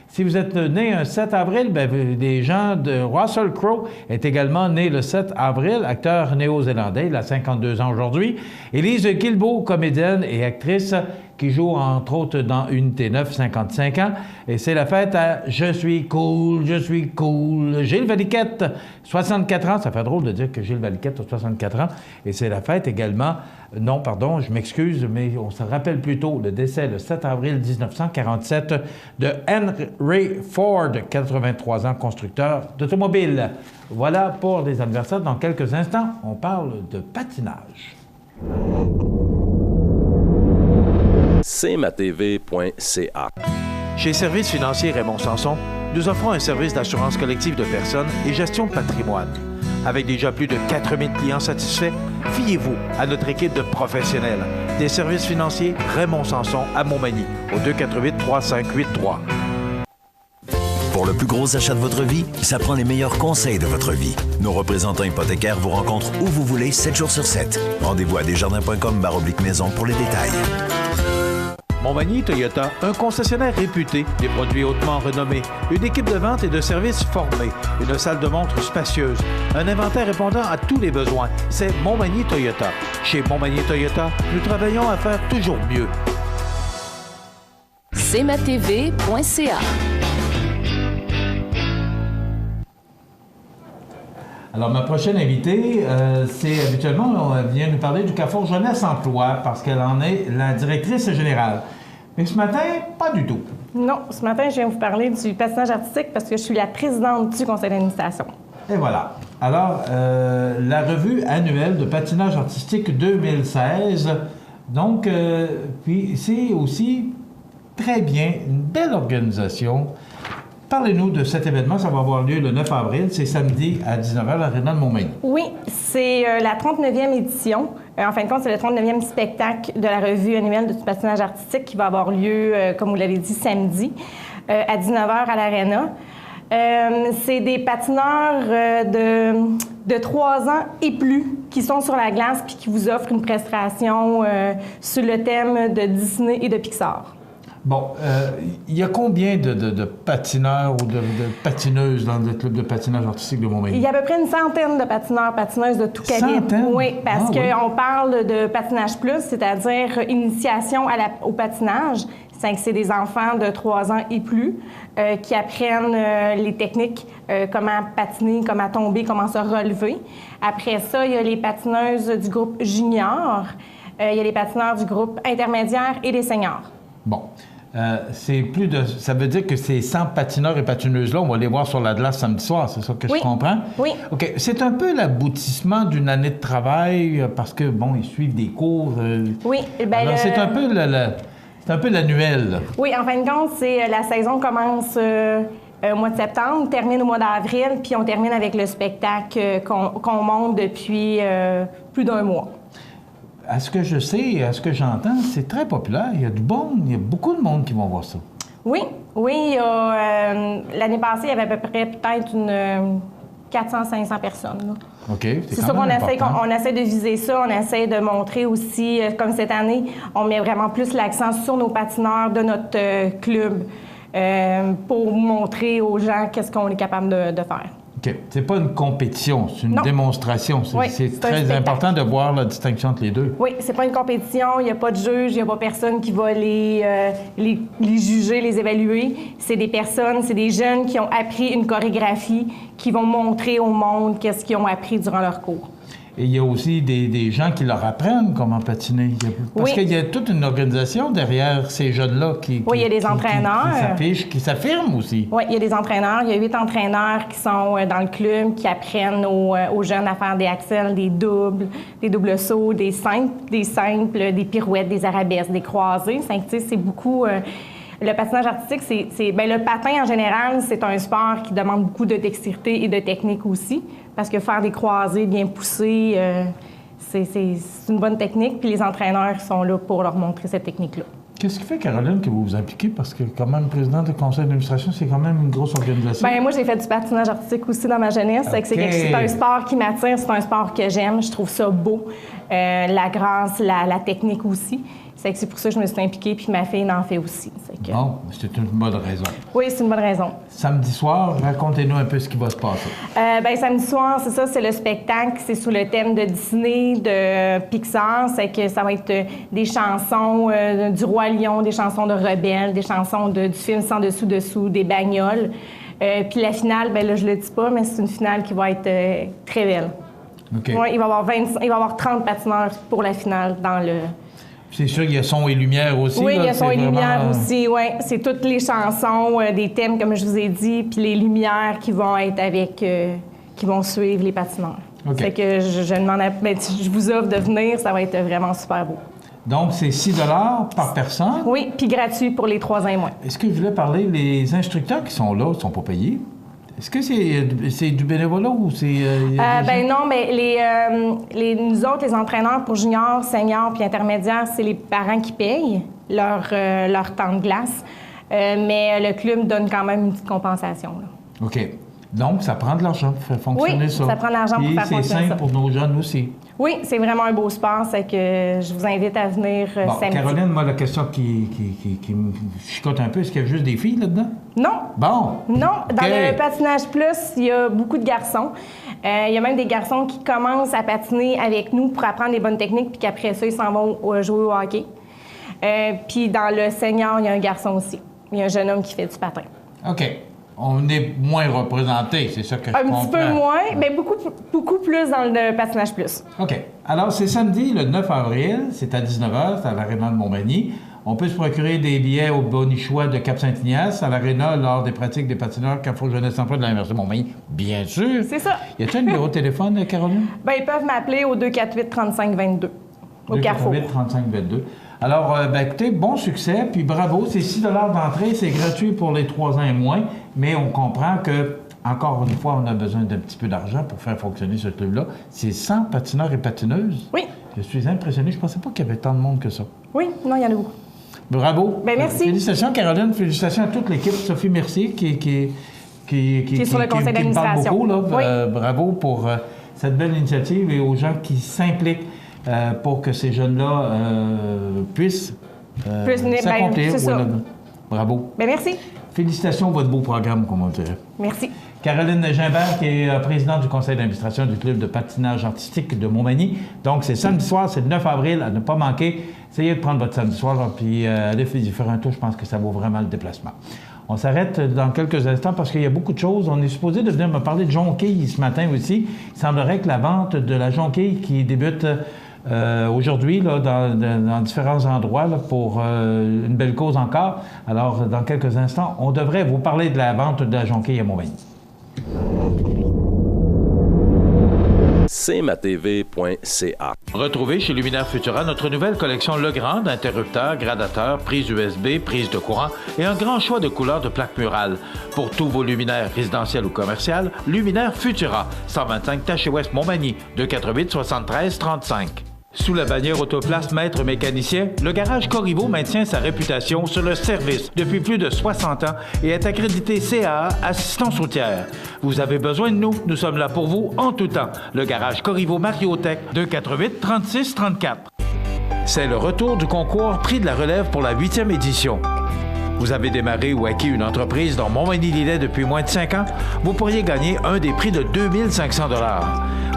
Si vous êtes né un 7 avril, des gens de Russell Crowe est également né le 7 avril, acteur néo-zélandais, il a 52 ans aujourd'hui. Élise Guilbeault, comédienne et actrice, qui joue entre autres dans Unité 9, 55 ans. Et c'est la fête à Je suis cool, je suis cool. Gilles Valiquette, 64 ans. Ça fait drôle de dire que Gilles Valiquette a 64 ans. Et c'est la fête également, non, pardon, je m'excuse, mais on se rappelle plutôt le décès le 7 avril 1947 de Henry Ford, 83 ans, constructeur d'automobiles. Voilà pour les anniversaires. Dans quelques instants, on parle de patinage. cmatv.ca. Chez Services financiers Raymond Sanson, nous offrons un service d'assurance collective de personnes et gestion de patrimoine. Avec déjà plus de 4000 clients satisfaits, fiez-vous à notre équipe de professionnels des services financiers Raymond Sanson à Montmagny, au 248-3583. Pour le plus gros achat de votre vie, ça prend les meilleurs conseils de votre vie. Nos représentants hypothécaires vous rencontrent où vous voulez, 7 jours sur 7. Rendez-vous à desjardins.com/maison pour les détails. Montmagny Toyota, un concessionnaire réputé, des produits hautement renommés, une équipe de vente et de services formée, une salle de montre spacieuse, un inventaire répondant à tous les besoins. C'est Montmagny Toyota. Chez Montmagny Toyota, nous travaillons à faire toujours mieux. cmatv.ca. Alors, ma prochaine invitée, c'est habituellement, elle vient nous parler du Carrefour Jeunesse Emploi parce qu'elle en est la directrice générale. Mais ce matin, pas du tout. Non, ce matin, je viens vous parler du patinage artistique parce que je suis la présidente du conseil d'administration. Et voilà. Alors, la revue annuelle de patinage artistique 2016. Donc, puis c'est aussi très bien, une belle organisation. Parlez-nous de cet événement. Ça va avoir lieu le 9 avril. C'est samedi à 19h à l'Aréna de Montmagny. Oui, c'est la 39e édition. En fin de compte, c'est le 39e spectacle de la revue annuelle du patinage artistique qui va avoir lieu, comme vous l'avez dit, samedi à 19h à l'Aréna. C'est des patineurs de 3 ans et plus qui sont sur la glace puis qui vous offrent une prestation sur le thème de Disney et de Pixar. Bon, il y a combien de patineurs ou de patineuses dans le club de patinage artistique de Montmagny? Il y a à peu près une centaine de patineurs, patineuses de tout calibre. Oui, parce qu'on parle de patinage plus, c'est-à-dire initiation au patinage. C'est des enfants de 3 ans et plus qui apprennent les techniques, comment patiner, comment tomber, comment se relever. Après ça, il y a les patineuses du groupe junior, il y a les patineurs du groupe intermédiaire et les seniors. Bon. Ça veut dire que ces 100 patineurs et patineuses-là, on va les voir sur la glace samedi soir, c'est ça que je comprends? Oui. OK. C'est un peu l'aboutissement d'une année de travail parce que, bon, ils suivent des cours. Oui. Bien, alors, c'est un peu l'annuel. Oui, en fin de compte, la saison commence au mois de septembre, termine au mois d'avril, puis on termine avec le spectacle qu'on monte depuis plus d'1 mois. À ce que je sais, à ce que j'entends, c'est très populaire. Il y a beaucoup de monde qui vont voir ça. Oui. L'année passée, il y avait à peu près peut-être une 400-500 personnes. Là. OK. C'est sûr qu'on essaie de viser ça. On essaie de montrer aussi, comme cette année, on met vraiment plus l'accent sur nos patineurs de notre club pour montrer aux gens qu'est-ce qu'on est capable de faire. OK. C'est pas une compétition, c'est une démonstration. C'est très important de voir la distinction entre les deux. Oui, c'est pas une compétition, il n'y a pas de juge, il n'y a pas personne qui va les juger, les évaluer. C'est des personnes, c'est des jeunes qui ont appris une chorégraphie, qui vont montrer au monde qu'est-ce qu'ils ont appris durant leur cours. Et il y a aussi des gens qui leur apprennent comment patiner. Parce qu'il y a toute une organisation derrière ces jeunes-là qui il y a des entraîneurs. Qui s'affichent, qui s'affirment aussi. Oui, il y a des entraîneurs. Il y a 8 entraîneurs qui sont dans le club, qui apprennent aux jeunes à faire des axels, des doubles sauts, des simples, des pirouettes, des arabesques, des croisés. C'est beaucoup... Le patinage artistique, le patin en général, c'est un sport qui demande beaucoup de dextérité et de technique aussi, parce que faire des croisés bien poussés, c'est une bonne technique, puis les entraîneurs sont là pour leur montrer cette technique-là. Qu'est-ce qui fait, Caroline, que vous vous impliquez? Parce que quand même, présidente du conseil d'administration, c'est quand même une grosse organisation. Bien, moi, j'ai fait du patinage artistique aussi dans ma jeunesse. Okay. C'est un sport qui m'attire, c'est un sport que j'aime. Je trouve ça beau. La grâce, la technique aussi. C'est pour ça que je me suis impliquée, puis ma fille en fait aussi. Bon, c'est une bonne raison. Oui, c'est une bonne raison. Samedi soir, racontez-nous un peu ce qui va se passer. Samedi soir, c'est ça, c'est le spectacle. C'est sous le thème de Disney, de Pixar. C'est que ça va être des chansons du Roi Lion, des chansons de Rebelle, des chansons du film Sans Dessous-Dessous, des bagnoles. Puis la finale, là, je le dis pas, mais c'est une finale qui va être très belle. OK. Ouais, il va y avoir 30 patineurs pour la finale dans le... C'est sûr, il y a son et lumière aussi. Oui, il y a son et vraiment... lumière aussi, oui. C'est toutes les chansons, des thèmes, comme je vous ai dit, puis les lumières qui vont être qui vont suivre les patineurs. OK. Fait que je vous offre de venir, ça va être vraiment super beau. Donc, c'est 6 $ par personne? Oui, puis gratuit pour les 3 ans et moins. Est-ce que je voulais parler, les instructeurs qui sont là ne sont pas payés? Est-ce que c'est du bénévolat ou c'est... non, mais nous autres, les entraîneurs pour juniors, seniors puis intermédiaires, c'est les parents qui payent leur temps de glace. Mais le club donne quand même une petite compensation. Là. OK. Donc, ça prend de l'argent pour faire fonctionner ça. Oui, ça prend de l'argent pour faire fonctionner ça. Et c'est simple pour nos jeunes aussi. Oui, c'est vraiment un beau sport, c'est que je vous invite à venir samedi. Caroline, moi, la question qui me chicote un peu, est-ce qu'il y a juste des filles là-dedans? Non. Bon. Non, dans le patinage plus, il y a beaucoup de garçons. Il y a même des garçons qui commencent à patiner avec nous pour apprendre les bonnes techniques, puis qu'après ça, ils s'en vont jouer au hockey. Puis dans le senior, il y a un garçon aussi. Il y a un jeune homme qui fait du patin. OK. On est moins représentés, c'est ça que je comprends. Un petit peu moins, mais beaucoup plus dans le patinage plus. OK. Alors, c'est samedi, le 9 avril, c'est à 19h, c'est à l'Aréna de Montmagny. On peut se procurer des billets au Bonichois de Cap-Saint-Ignace, à l'Aréna, lors des pratiques des patineurs Carrefour Jeunesse Emploi de l'Université de Montmagny. Bien sûr. C'est ça. Y a-t-il un numéro de téléphone, Caroline? Bien, ils peuvent m'appeler au 248-3522, au Carrefour. 248-3522. Alors, écoutez, bon succès, puis bravo. C'est 6 d'entrée, c'est gratuit pour les 3 ans et moins, mais on comprend que, encore une fois, on a besoin d'un petit peu d'argent pour faire fonctionner ce club-là. C'est 100 patineurs et patineuses. Oui. Je suis impressionné. Je ne pensais pas qu'il y avait tant de monde que ça. Oui, non, il y en a beaucoup. Bravo. Bien, merci. Félicitations, Caroline. Félicitations à toute l'équipe. Sophie Mercier, qui est sur le conseil d'administration. Beaucoup, là. Oui. Bravo pour cette belle initiative et aux gens qui s'impliquent pour que ces jeunes-là puissent s'accomplir. C'est ça. Bravo. Bien, merci. Félicitations pour votre beau programme, comme on dirait. Merci. Caroline Gimbert, qui est présidente du conseil d'administration du club de patinage artistique de Montmagny. Donc, c'est samedi soir, c'est le 9 avril, à ne pas manquer. Essayez de prendre votre samedi soir, puis allez faire un tour. Je pense que ça vaut vraiment le déplacement. On s'arrête dans quelques instants parce qu'il y a beaucoup de choses. On est supposé de venir me parler de jonquilles ce matin aussi. Il semblerait que la vente de la jonquille qui débute aujourd'hui là, dans différents endroits là, pour une belle cause encore. Alors, dans quelques instants, on devrait vous parler de la vente de la jonquille à Montmagny. cmatv.ca. Retrouvez chez Luminaire Futura notre nouvelle collection Legrand d'interrupteurs, gradateurs, prises USB, prises de courant et un grand choix de couleurs de plaques murales. Pour tous vos luminaires résidentiels ou commerciaux, Luminaire Futura, 125 Taché-Ouest Montmagny, 248-73-35. Sous la bannière Autoplace Maître Mécanicien, le garage Corriveau maintient sa réputation sur le service depuis plus de 60 ans et est accrédité CAA Assistance routière. Vous avez besoin de nous, nous sommes là pour vous en tout temps. Le garage Corriveau Mariotech, 248-36-34. C'est le retour du concours Prix de la relève pour la 8e édition. Vous avez démarré ou acquis une entreprise dans Montmagny-Lillet depuis moins de 5 ans? Vous pourriez gagner un des prix de 2500 $.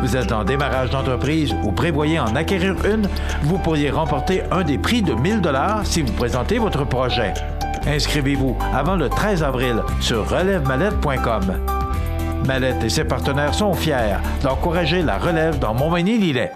Vous êtes en démarrage d'entreprise ou prévoyez en acquérir une? Vous pourriez remporter un des prix de 1000 $ si vous présentez votre projet. Inscrivez-vous avant le 13 avril sur relèvemallette.com. Mallette et ses partenaires sont fiers d'encourager la relève dans Montmagny-Lillet.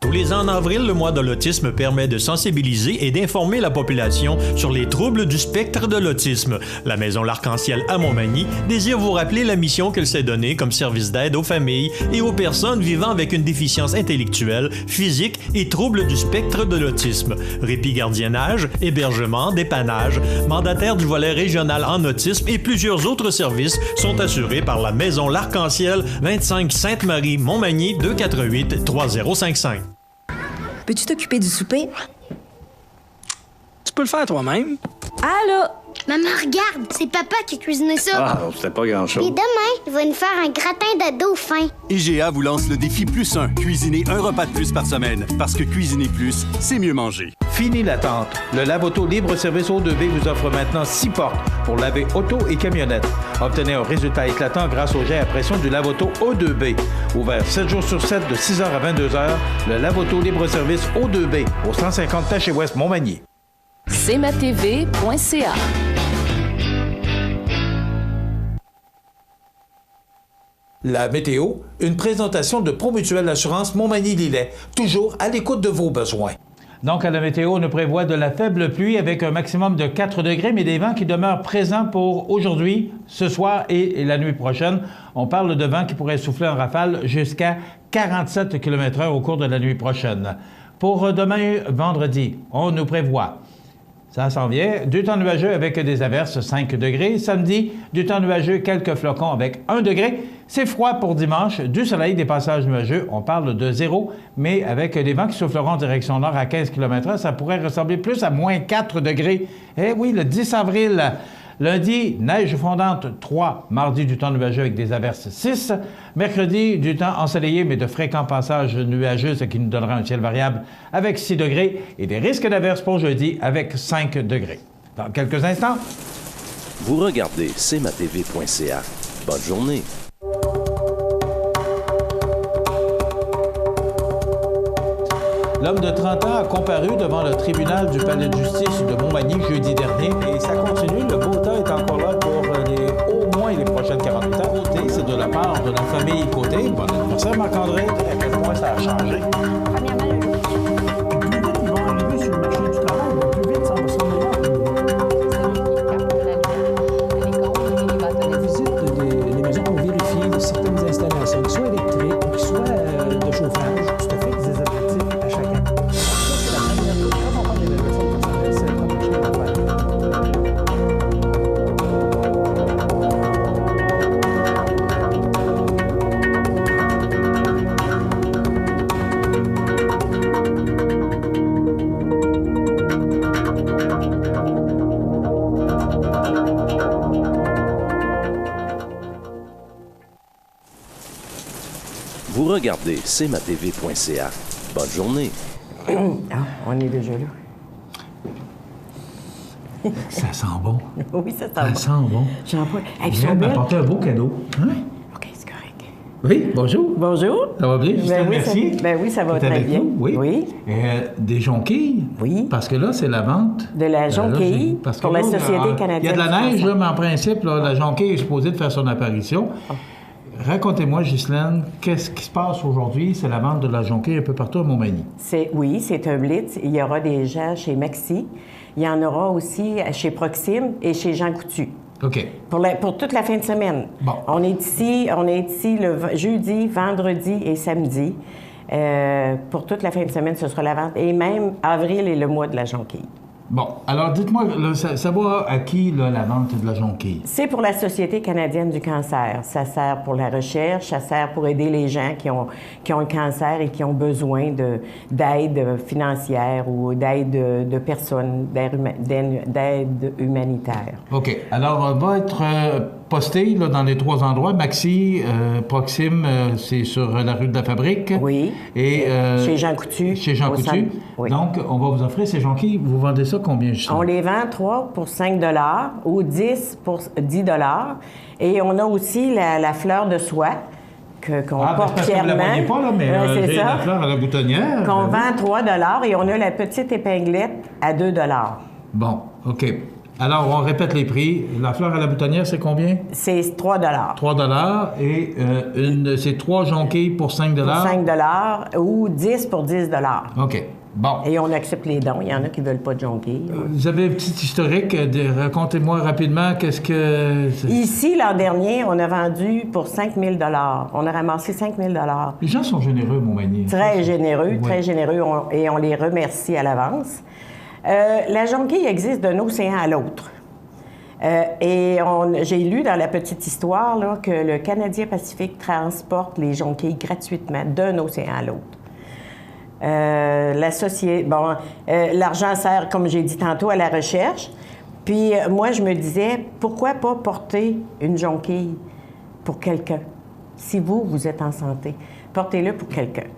Tous les ans en avril, le mois de l'autisme permet de sensibiliser et d'informer la population sur les troubles du spectre de l'autisme. La Maison L'Arc-en-Ciel à Montmagny désire vous rappeler la mission qu'elle s'est donnée comme service d'aide aux familles et aux personnes vivant avec une déficience intellectuelle, physique et troubles du spectre de l'autisme. Répit gardiennage, hébergement, dépannage, mandataire du volet régional en autisme et plusieurs autres services sont assurés par la Maison L'Arc-en-Ciel, 25 Sainte-Marie, Montmagny, 248-3055. Peux-tu t'occuper du souper? Tu peux le faire toi-même. Allô? Maman, regarde, c'est papa qui a cuisiné ça. Ah, c'était pas grand-chose. Et demain, il va nous faire un gratin de dauphin. IGA vous lance le défi +1. Cuisiner un repas de plus par semaine. Parce que cuisiner plus, c'est mieux manger. Fini l'attente. Le Lave-Auto libre-service O2B vous offre maintenant 6 portes pour laver auto et camionnette. Obtenez un résultat éclatant grâce au jet à pression du Lave-Auto O2B. Ouvert 7 jours sur 7 de 6h à 22h, le Lave-Auto libre-service O2B au 150 Taché-Ouest Montmagny. cmatv.ca. La météo, une présentation de Promutuelle Assurance Montmagny-Lillet, toujours à l'écoute de vos besoins. Donc, à la météo, on nous prévoit de la faible pluie avec un maximum de 4 degrés, mais des vents qui demeurent présents pour aujourd'hui, ce soir et la nuit prochaine. On parle de vents qui pourraient souffler en rafale jusqu'à 47 km/h au cours de la nuit prochaine. Pour demain, vendredi, on nous prévoit, ça s'en vient, du temps nuageux avec des averses, 5 degrés. Samedi, du temps nuageux, quelques flocons avec 1 degré. C'est froid pour dimanche, du soleil, des passages nuageux. On parle de 0, mais avec des vents qui souffleront en direction nord à 15 km/h, ça pourrait ressembler plus à moins 4 degrés. Eh oui, le 10 avril, Lundi, neige fondante 3. Mardi, du temps nuageux avec des averses 6. Mercredi, du temps ensoleillé, mais de fréquents passages nuageux, ce qui nous donnera un ciel variable avec 6 degrés et des risques d'averses pour jeudi avec 5 degrés. Dans quelques instants, vous regardez cmatv.ca. Bonne journée. L'homme de 30 ans a comparu devant le tribunal du palais de justice de Montmagny jeudi dernier et ça continue. Le beau temps est encore là pour au moins les prochaines 48 heures. Côté, c'est de la part de la famille Côté. Bon anniversaire, Marc-André. À quel point ça a changé? Vous regardez cmatv.ca. Bonne journée. Ah, on est déjà là. ça sent bon. Oui, ça sent bon. Ça sent bon. Jean-Paul, Tu viens de m'apporter un beau cadeau. Hein? OK, c'est correct. Oui, bonjour. Bonjour. Ça va bien, Justine, merci. Oui, ça va très bien. Oui. Des jonquilles. Oui. Parce que là, c'est la vente. De la jonquille pour la Société canadienne. Il y a de la neige, là, mais en principe, là, la jonquille est supposée de faire son apparition. Oh. Racontez-moi, Ghislaine, qu'est-ce qui se passe aujourd'hui? C'est la vente de la jonquille un peu partout à Montmagny. Oui, c'est un blitz. Il y aura des gens chez Maxi. Il y en aura aussi chez Proxime et chez Jean Coutu. OK. Pour toute la fin de semaine. Bon. On est ici le jeudi, vendredi et samedi. Pour toute la fin de semaine, ce sera la vente. Et même avril est le mois de la jonquille. Bon, alors dites-moi, ça va à qui, là, la vente de la jonquille? C'est pour la Société canadienne du cancer. Ça sert pour la recherche, ça sert pour aider les gens qui ont le cancer et qui ont besoin d'aide financière ou d'aide de personnes, d'aide humanitaire. OK. Alors, on va être posté là, dans les 3 endroits. Maxi, Proxime, c'est sur la rue de la Fabrique. Oui. Et chez Jean Coutu. Chez Jean Coutu. Oui. Donc, on va vous offrir ces jonquilles. Vous vendez ça combien, justement? On les vend 3 pour 5 ou 10 pour 10 Et on a aussi la fleur de soie qu'on porte fièrement. Vous ne la voyez pas, là, mais c'est la fleur à la boutonnière. Qu'on vend 3 et on a la petite épinglette à 2 Bon, OK. Alors, on répète les prix. La fleur à la boutonnière, c'est combien? C'est 3 $. Et c'est 3 jonquilles pour 5 Pour 5 ou 10 pour 10 OK. Bon. Et on accepte les dons. Il y en a qui ne veulent pas de jonquilles. Vous avez un petit historique. Racontez-moi rapidement qu'est-ce que... Ici, l'an dernier, on a vendu pour 5 000 On a ramassé 5 000 Les gens sont généreux, Montmagny. Très généreux, très généreux. Et on les remercie à l'avance. La jonquille existe d'un océan à l'autre. J'ai lu dans la petite histoire là, que le Canadien Pacifique transporte les jonquilles gratuitement d'un océan à l'autre. L'argent sert, comme j'ai dit tantôt, à la recherche. Puis moi, je me disais, pourquoi pas porter une jonquille pour quelqu'un? Si vous êtes en santé, portez-le pour quelqu'un.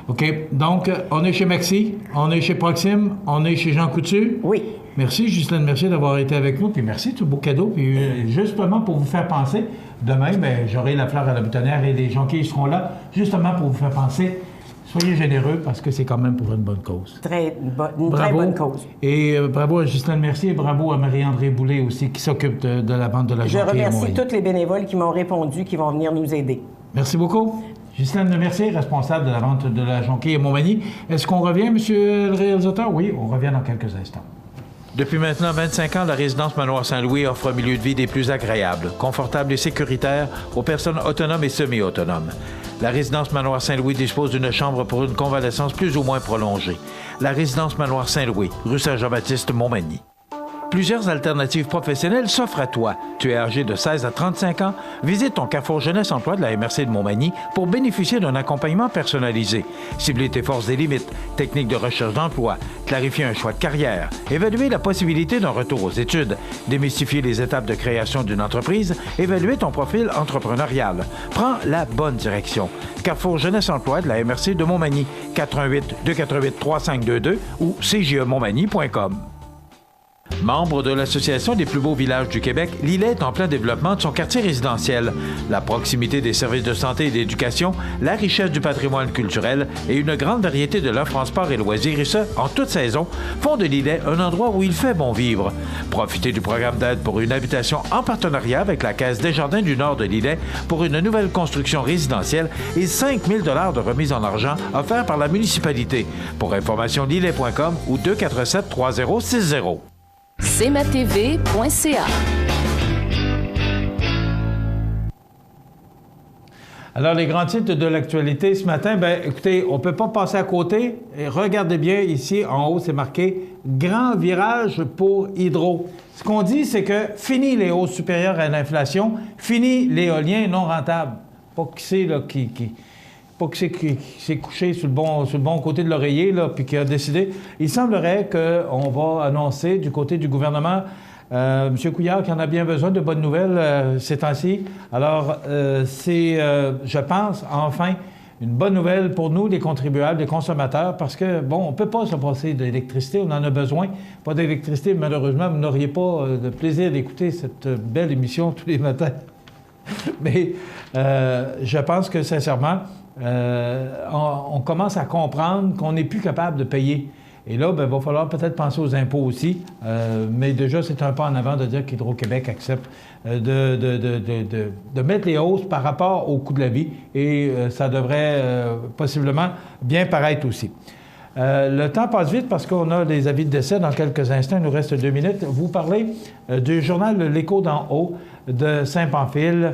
OK. Donc, on est chez Maxi, on est chez Proxime, on est chez Jean Coutu. Oui. Merci, Ghislaine, merci d'avoir été avec nous. Puis merci, tout beau cadeau. Puis justement, pour vous faire penser, demain, j'aurai la fleur à la boutonnière et les jonquilles seront là, justement pour vous faire penser. Soyez généreux parce que c'est quand même pour une bonne cause. Très bonne cause. Et bravo à Ghislaine Mercier et bravo à Marie-André Boulay aussi qui s'occupe de la vente de la jonquille. Je remercie tous les bénévoles qui m'ont répondu, qui vont venir nous aider. Merci beaucoup. Ghislaine Mercier, responsable de la vente de la jonquille à Montmagny. Est-ce qu'on revient, monsieur le réalisateur? Oui, on revient dans quelques instants. Depuis maintenant 25 ans, la résidence Manoir Saint-Louis offre un milieu de vie des plus agréables, confortable et sécuritaire aux personnes autonomes et semi-autonomes. La résidence Manoir Saint-Louis dispose d'une chambre pour une convalescence plus ou moins prolongée. La résidence Manoir Saint-Louis, rue Saint-Jean-Baptiste, Montmagny. Plusieurs alternatives professionnelles s'offrent à toi. Tu es âgé de 16 à 35 ans? Visite ton Carrefour Jeunesse Emploi de la MRC de Montmagny pour bénéficier d'un accompagnement personnalisé. Cibler tes forces et limites, techniques de recherche d'emploi, clarifier un choix de carrière, évaluer la possibilité d'un retour aux études, démystifier les étapes de création d'une entreprise, évaluer ton profil entrepreneurial. Prends la bonne direction. Carrefour Jeunesse Emploi de la MRC de Montmagny, 88 248 3522 ou cjemontmagny.com. Membre de l'Association des plus beaux villages du Québec, Lillet est en plein développement de son quartier résidentiel. La proximité des services de santé et d'éducation, la richesse du patrimoine culturel et une grande variété de l'offre en sport et loisirs, et ce, en toute saison, font de Lillet un endroit où il fait bon vivre. Profitez du programme d'aide pour une habitation en partenariat avec la Caisse Desjardins du Nord de Lillet pour une nouvelle construction résidentielle et 5 000 $ de remise en argent offerts par la municipalité. Pour information, lillet.com ou 247-3060. cmatv.ca. Alors, les grands titres de l'actualité ce matin, bien, écoutez, on ne peut pas passer à côté. Et regardez bien, ici, en haut, c'est marqué « Grand virage pour Hydro ». Ce qu'on dit, c'est que fini les hausses supérieures à l'inflation, fini l'éolien non rentable. Pas qui c'est, là, pas qui s'est couché sur le bon côté de l'oreiller, là, puis qui a décidé. Il semblerait qu'on va annoncer du côté du gouvernement, M. Couillard, qui en a bien besoin de bonnes nouvelles ces temps-ci. Alors, c'est, je pense, enfin, une bonne nouvelle pour nous, les contribuables, les consommateurs, parce que, bon, on ne peut pas se passer d'électricité, on en a besoin. Pas d'électricité, malheureusement, vous n'auriez pas le plaisir d'écouter cette belle émission tous les matins. Mais je pense que, sincèrement, on commence à comprendre qu'on n'est plus capable de payer. Et là, il va falloir peut-être penser aux impôts aussi. Mais déjà, c'est un pas en avant de dire qu'Hydro-Québec accepte de mettre les hausses par rapport au coût de la vie. Et ça devrait possiblement bien paraître aussi. Le temps passe vite parce qu'on a des avis de décès dans quelques instants. Il nous reste 2 minutes. Vous parlez du journal L'Écho d'en haut de Saint-Pamphile.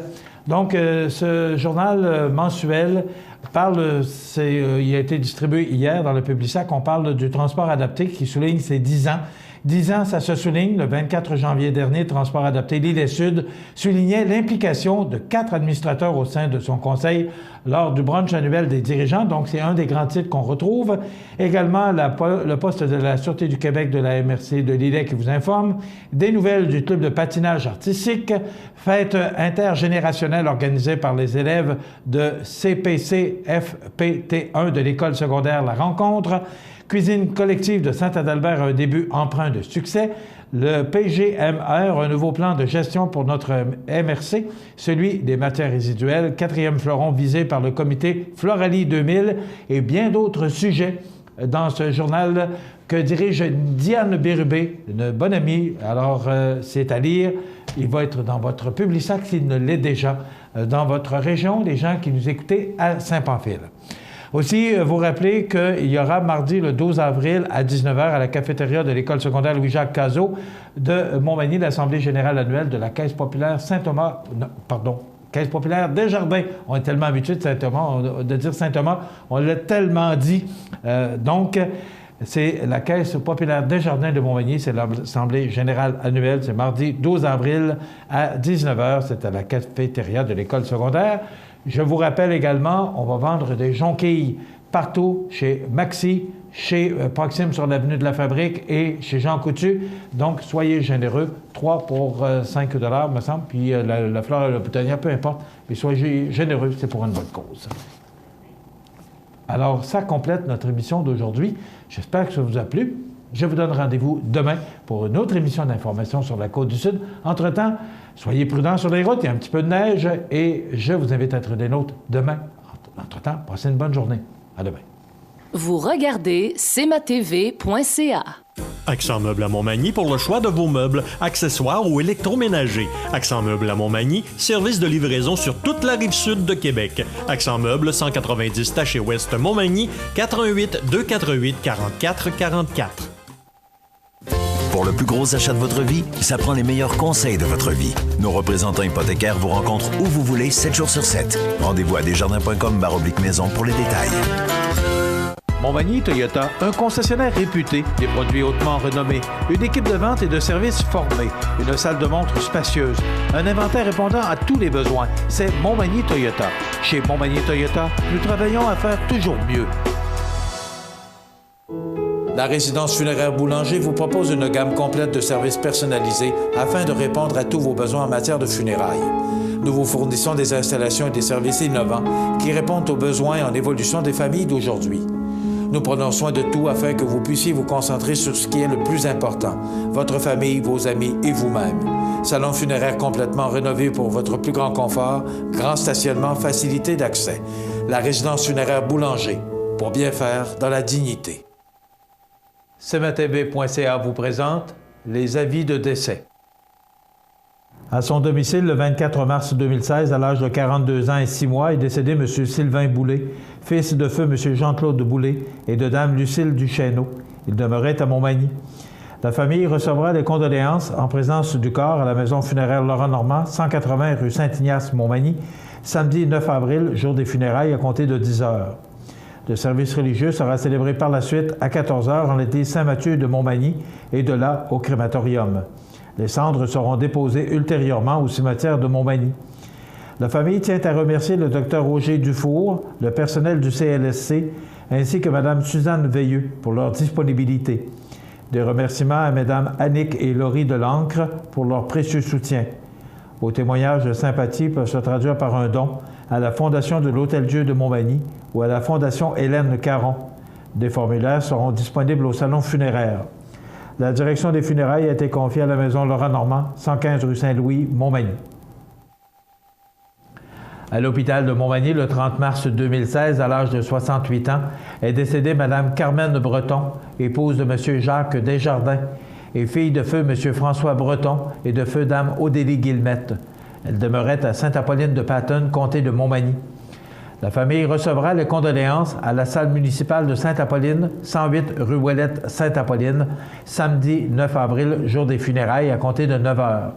Donc, ce journal mensuel parle, il a été distribué hier dans le Publisac, on parle du transport adapté qui souligne ses 10 ans. 10 ans, ça se souligne. Le 24 janvier dernier, Transport adapté Lillet-Sud soulignait l'implication de 4 administrateurs au sein de son conseil lors du brunch annuel des dirigeants. Donc, c'est un des grands titres qu'on retrouve. Également, le poste de la Sûreté du Québec de la MRC de Lillet qui vous informe. Des nouvelles du club de patinage artistique. Fête intergénérationnelle organisée par les élèves de CPC FPT1 de l'école secondaire La Rencontre. Cuisine collective de Saint-Adalbert, un début empreint de succès. Le PGMR, un nouveau plan de gestion pour notre MRC, celui des matières résiduelles, 4e fleuron visé par le comité Floralie 2000 et bien d'autres sujets dans ce journal que dirige Diane Bérubé, une bonne amie. Alors, c'est à lire. Il va être dans votre Publisac s'il ne l'est déjà, dans votre région, les gens qui nous écoutez à Saint-Pamphile. Aussi, vous rappelez qu'il y aura mardi le 12 avril à 19h à la cafétéria de l'école secondaire Louis-Jacques Cazot de Montmagny, l'Assemblée générale annuelle de la Caisse populaire Saint-Thomas, Caisse populaire Desjardins. On est tellement habitué de dire Saint-Thomas, on l'a tellement dit. Donc, c'est la Caisse populaire Desjardins de Montmagny, c'est l'Assemblée générale annuelle, c'est mardi 12 avril à 19h, c'est à la cafétéria de l'école secondaire. Je vous rappelle également, on va vendre des jonquilles partout, chez Maxi, chez Proxime sur l'avenue de la Fabrique et chez Jean Coutu. Donc, soyez généreux. 3 pour 5 $, me semble. Puis la fleur et la boutonnière, peu importe. Mais soyez généreux, c'est pour une bonne cause. Alors, ça complète notre émission d'aujourd'hui. J'espère que ça vous a plu. Je vous donne rendez-vous demain pour une autre émission d'information sur la Côte-du-Sud. Entre-temps, soyez prudents sur les routes, il y a un petit peu de neige et je vous invite à être des nôtres demain. Entre-temps, passez une bonne journée. À demain. Vous regardez cmatv.ca. Accent Meubles à Montmagny pour le choix de vos meubles, accessoires ou électroménagers. Accent Meubles à Montmagny, service de livraison sur toute la rive sud de Québec. Accent Meubles, 190 Taché Ouest Montmagny, 88 248 44 44. Pour le plus gros achat de votre vie, ça prend les meilleurs conseils de votre vie. Nos représentants hypothécaires vous rencontrent où vous voulez, 7 jours sur 7. Rendez-vous à desjardins.com/maison pour les détails. Montmagny Toyota, un concessionnaire réputé, des produits hautement renommés, une équipe de vente et de services formée, une salle de montre spacieuse, un inventaire répondant à tous les besoins. C'est Montmagny Toyota. Chez Montmagny Toyota, nous travaillons à faire toujours mieux. La résidence funéraire Boulanger vous propose une gamme complète de services personnalisés afin de répondre à tous vos besoins en matière de funérailles. Nous vous fournissons des installations et des services innovants qui répondent aux besoins en évolution des familles d'aujourd'hui. Nous prenons soin de tout afin que vous puissiez vous concentrer sur ce qui est le plus important, votre famille, vos amis et vous-même. Salon funéraire complètement rénové pour votre plus grand confort, grand stationnement, facilité d'accès. La résidence funéraire Boulanger, pour bien faire dans la dignité. CMATV.ca vous présente les avis de décès. À son domicile, le 24 mars 2016, à l'âge de 42 ans et 6 mois, est décédé M. Sylvain Boulay, fils de feu M. Jean-Claude Boulay et de Dame Lucille Duchesneau. Il demeurait à Montmagny. La famille recevra les condoléances en présence du corps à la maison funéraire Laurent-Normand, 180 rue Saint-Ignace, Montmagny, samedi 9 avril, jour des funérailles, à compter de 10 heures. Le service religieux sera célébré par la suite à 14 heures en l'église Saint-Mathieu de Montmagny et de là au crématorium. Les cendres seront déposées ultérieurement au cimetière de Montmagny. La famille tient à remercier le Dr Roger Dufour, le personnel du CLSC, ainsi que Mme Suzanne Veilleux pour leur disponibilité. Des remerciements à Mme Annick et Laurie Delancre pour leur précieux soutien. Vos témoignages de sympathie peuvent se traduire par un don à la Fondation de l'Hôtel-Dieu de Montmagny ou à la Fondation Hélène Caron. Des formulaires seront disponibles au salon funéraire. La direction des funérailles a été confiée à la maison Laurent-Normand, 115 rue Saint-Louis, Montmagny. À l'hôpital de Montmagny, le 30 mars 2016, à l'âge de 68 ans, est décédée Mme Carmen Breton, épouse de M. Jacques Desjardins, et fille de feu M. François Breton et de feu Dame Odélie Guillemette. Elle demeurait à Sainte-Apolline de Patton, comté de Montmagny. La famille recevra les condoléances à la salle municipale de Sainte-Apolline, 108 rue Ouellette, Sainte-Apolline, samedi 9 avril, jour des funérailles, à compter de 9 heures.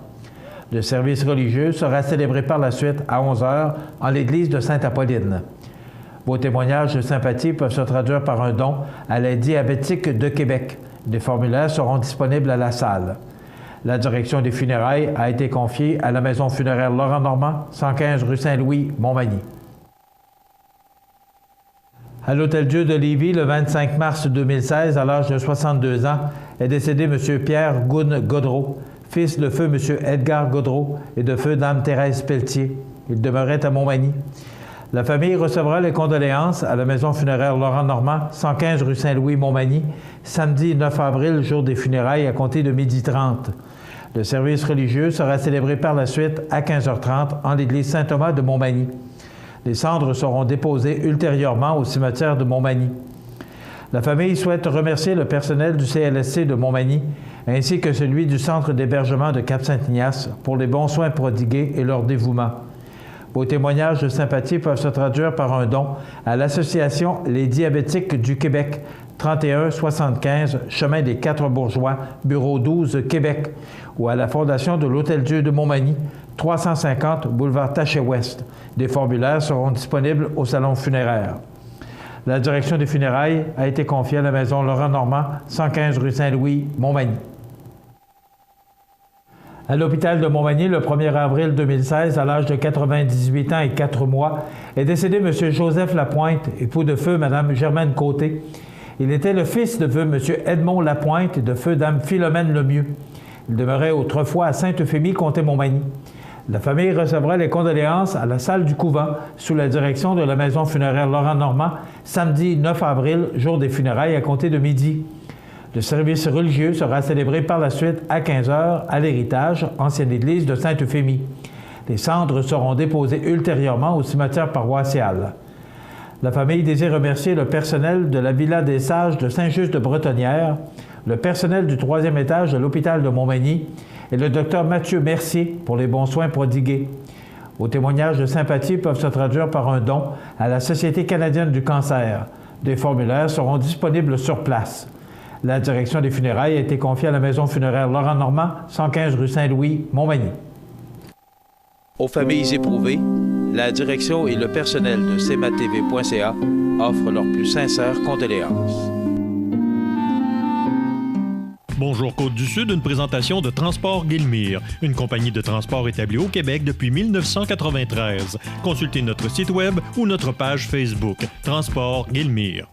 Le service religieux sera célébré par la suite à 11 heures en l'église de Sainte-Apolline. Vos témoignages de sympathie peuvent se traduire par un don à l'aide diabétique de Québec. Des formulaires seront disponibles à la salle. La direction des funérailles a été confiée à la maison funéraire Laurent-Normand, 115 rue Saint-Louis, Montmagny. À l'Hôtel-Dieu de Lévis, le 25 mars 2016, à l'âge de 62 ans, est décédé M. Pierre Goune Godreau, fils de feu M. Edgar Godreau et de feu Dame Thérèse Pelletier. Il demeurait à Montmagny. La famille recevra les condoléances à la maison funéraire Laurent-Normand, 115 rue Saint-Louis, Montmagny, samedi 9 avril, jour des funérailles, à compter de 12h30. Le service religieux sera célébré par la suite à 15h30 en l'église Saint-Thomas de Montmagny. Les cendres seront déposées ultérieurement au cimetière de Montmagny. La famille souhaite remercier le personnel du CLSC de Montmagny ainsi que celui du centre d'hébergement de Cap-Saint-Ignace pour les bons soins prodigués et leur dévouement. Vos témoignages de sympathie peuvent se traduire par un don à l'Association Les Diabétiques du Québec, 3175 Chemin des Quatre Bourgeois, Bureau 12, Québec, ou à la Fondation de l'Hôtel-Dieu de Montmagny, 350 boulevard Taché-Ouest. Des formulaires seront disponibles au salon funéraire. La direction des funérailles a été confiée à la maison Laurent-Normand, 115 rue Saint-Louis, Montmagny. À l'hôpital de Montmagny, le 1er avril 2016, à l'âge de 98 ans et 4 mois, est décédé M. Joseph Lapointe, époux de feu Mme Germaine Côté. Il était le fils de feu M. Edmond Lapointe et de feu Dame Philomène Lemieux. Il demeurait autrefois à Sainte-Euphémie, comté Montmagny. La famille recevra les condoléances à la salle du couvent sous la direction de la maison funéraire Laurent-Normand, samedi 9 avril, jour des funérailles, à compter de midi. Le service religieux sera célébré par la suite à 15h à l'Héritage, ancienne église de Sainte-Euphémie. Les cendres seront déposées ultérieurement au cimetière paroissial. La famille désire remercier le personnel de la Villa des Sages de Saint-Just-de-Bretonnière, le personnel du 3e étage de l'hôpital de Montmagny et le Dr Mathieu Mercier pour les bons soins prodigués. Vos témoignages de sympathie peuvent se traduire par un don à la Société canadienne du cancer. Des formulaires seront disponibles sur place. La direction des funérailles a été confiée à la maison funéraire Laurent-Normand, 115 rue Saint-Louis, Montmagny. Aux familles éprouvées, la direction et le personnel de CMATV.ca offrent leurs plus sincères condoléances. Bonjour Côte-du-Sud, une présentation de Transport Guillemire, une compagnie de transport établie au Québec depuis 1993. Consultez notre site web ou notre page Facebook, Transport Guillemire.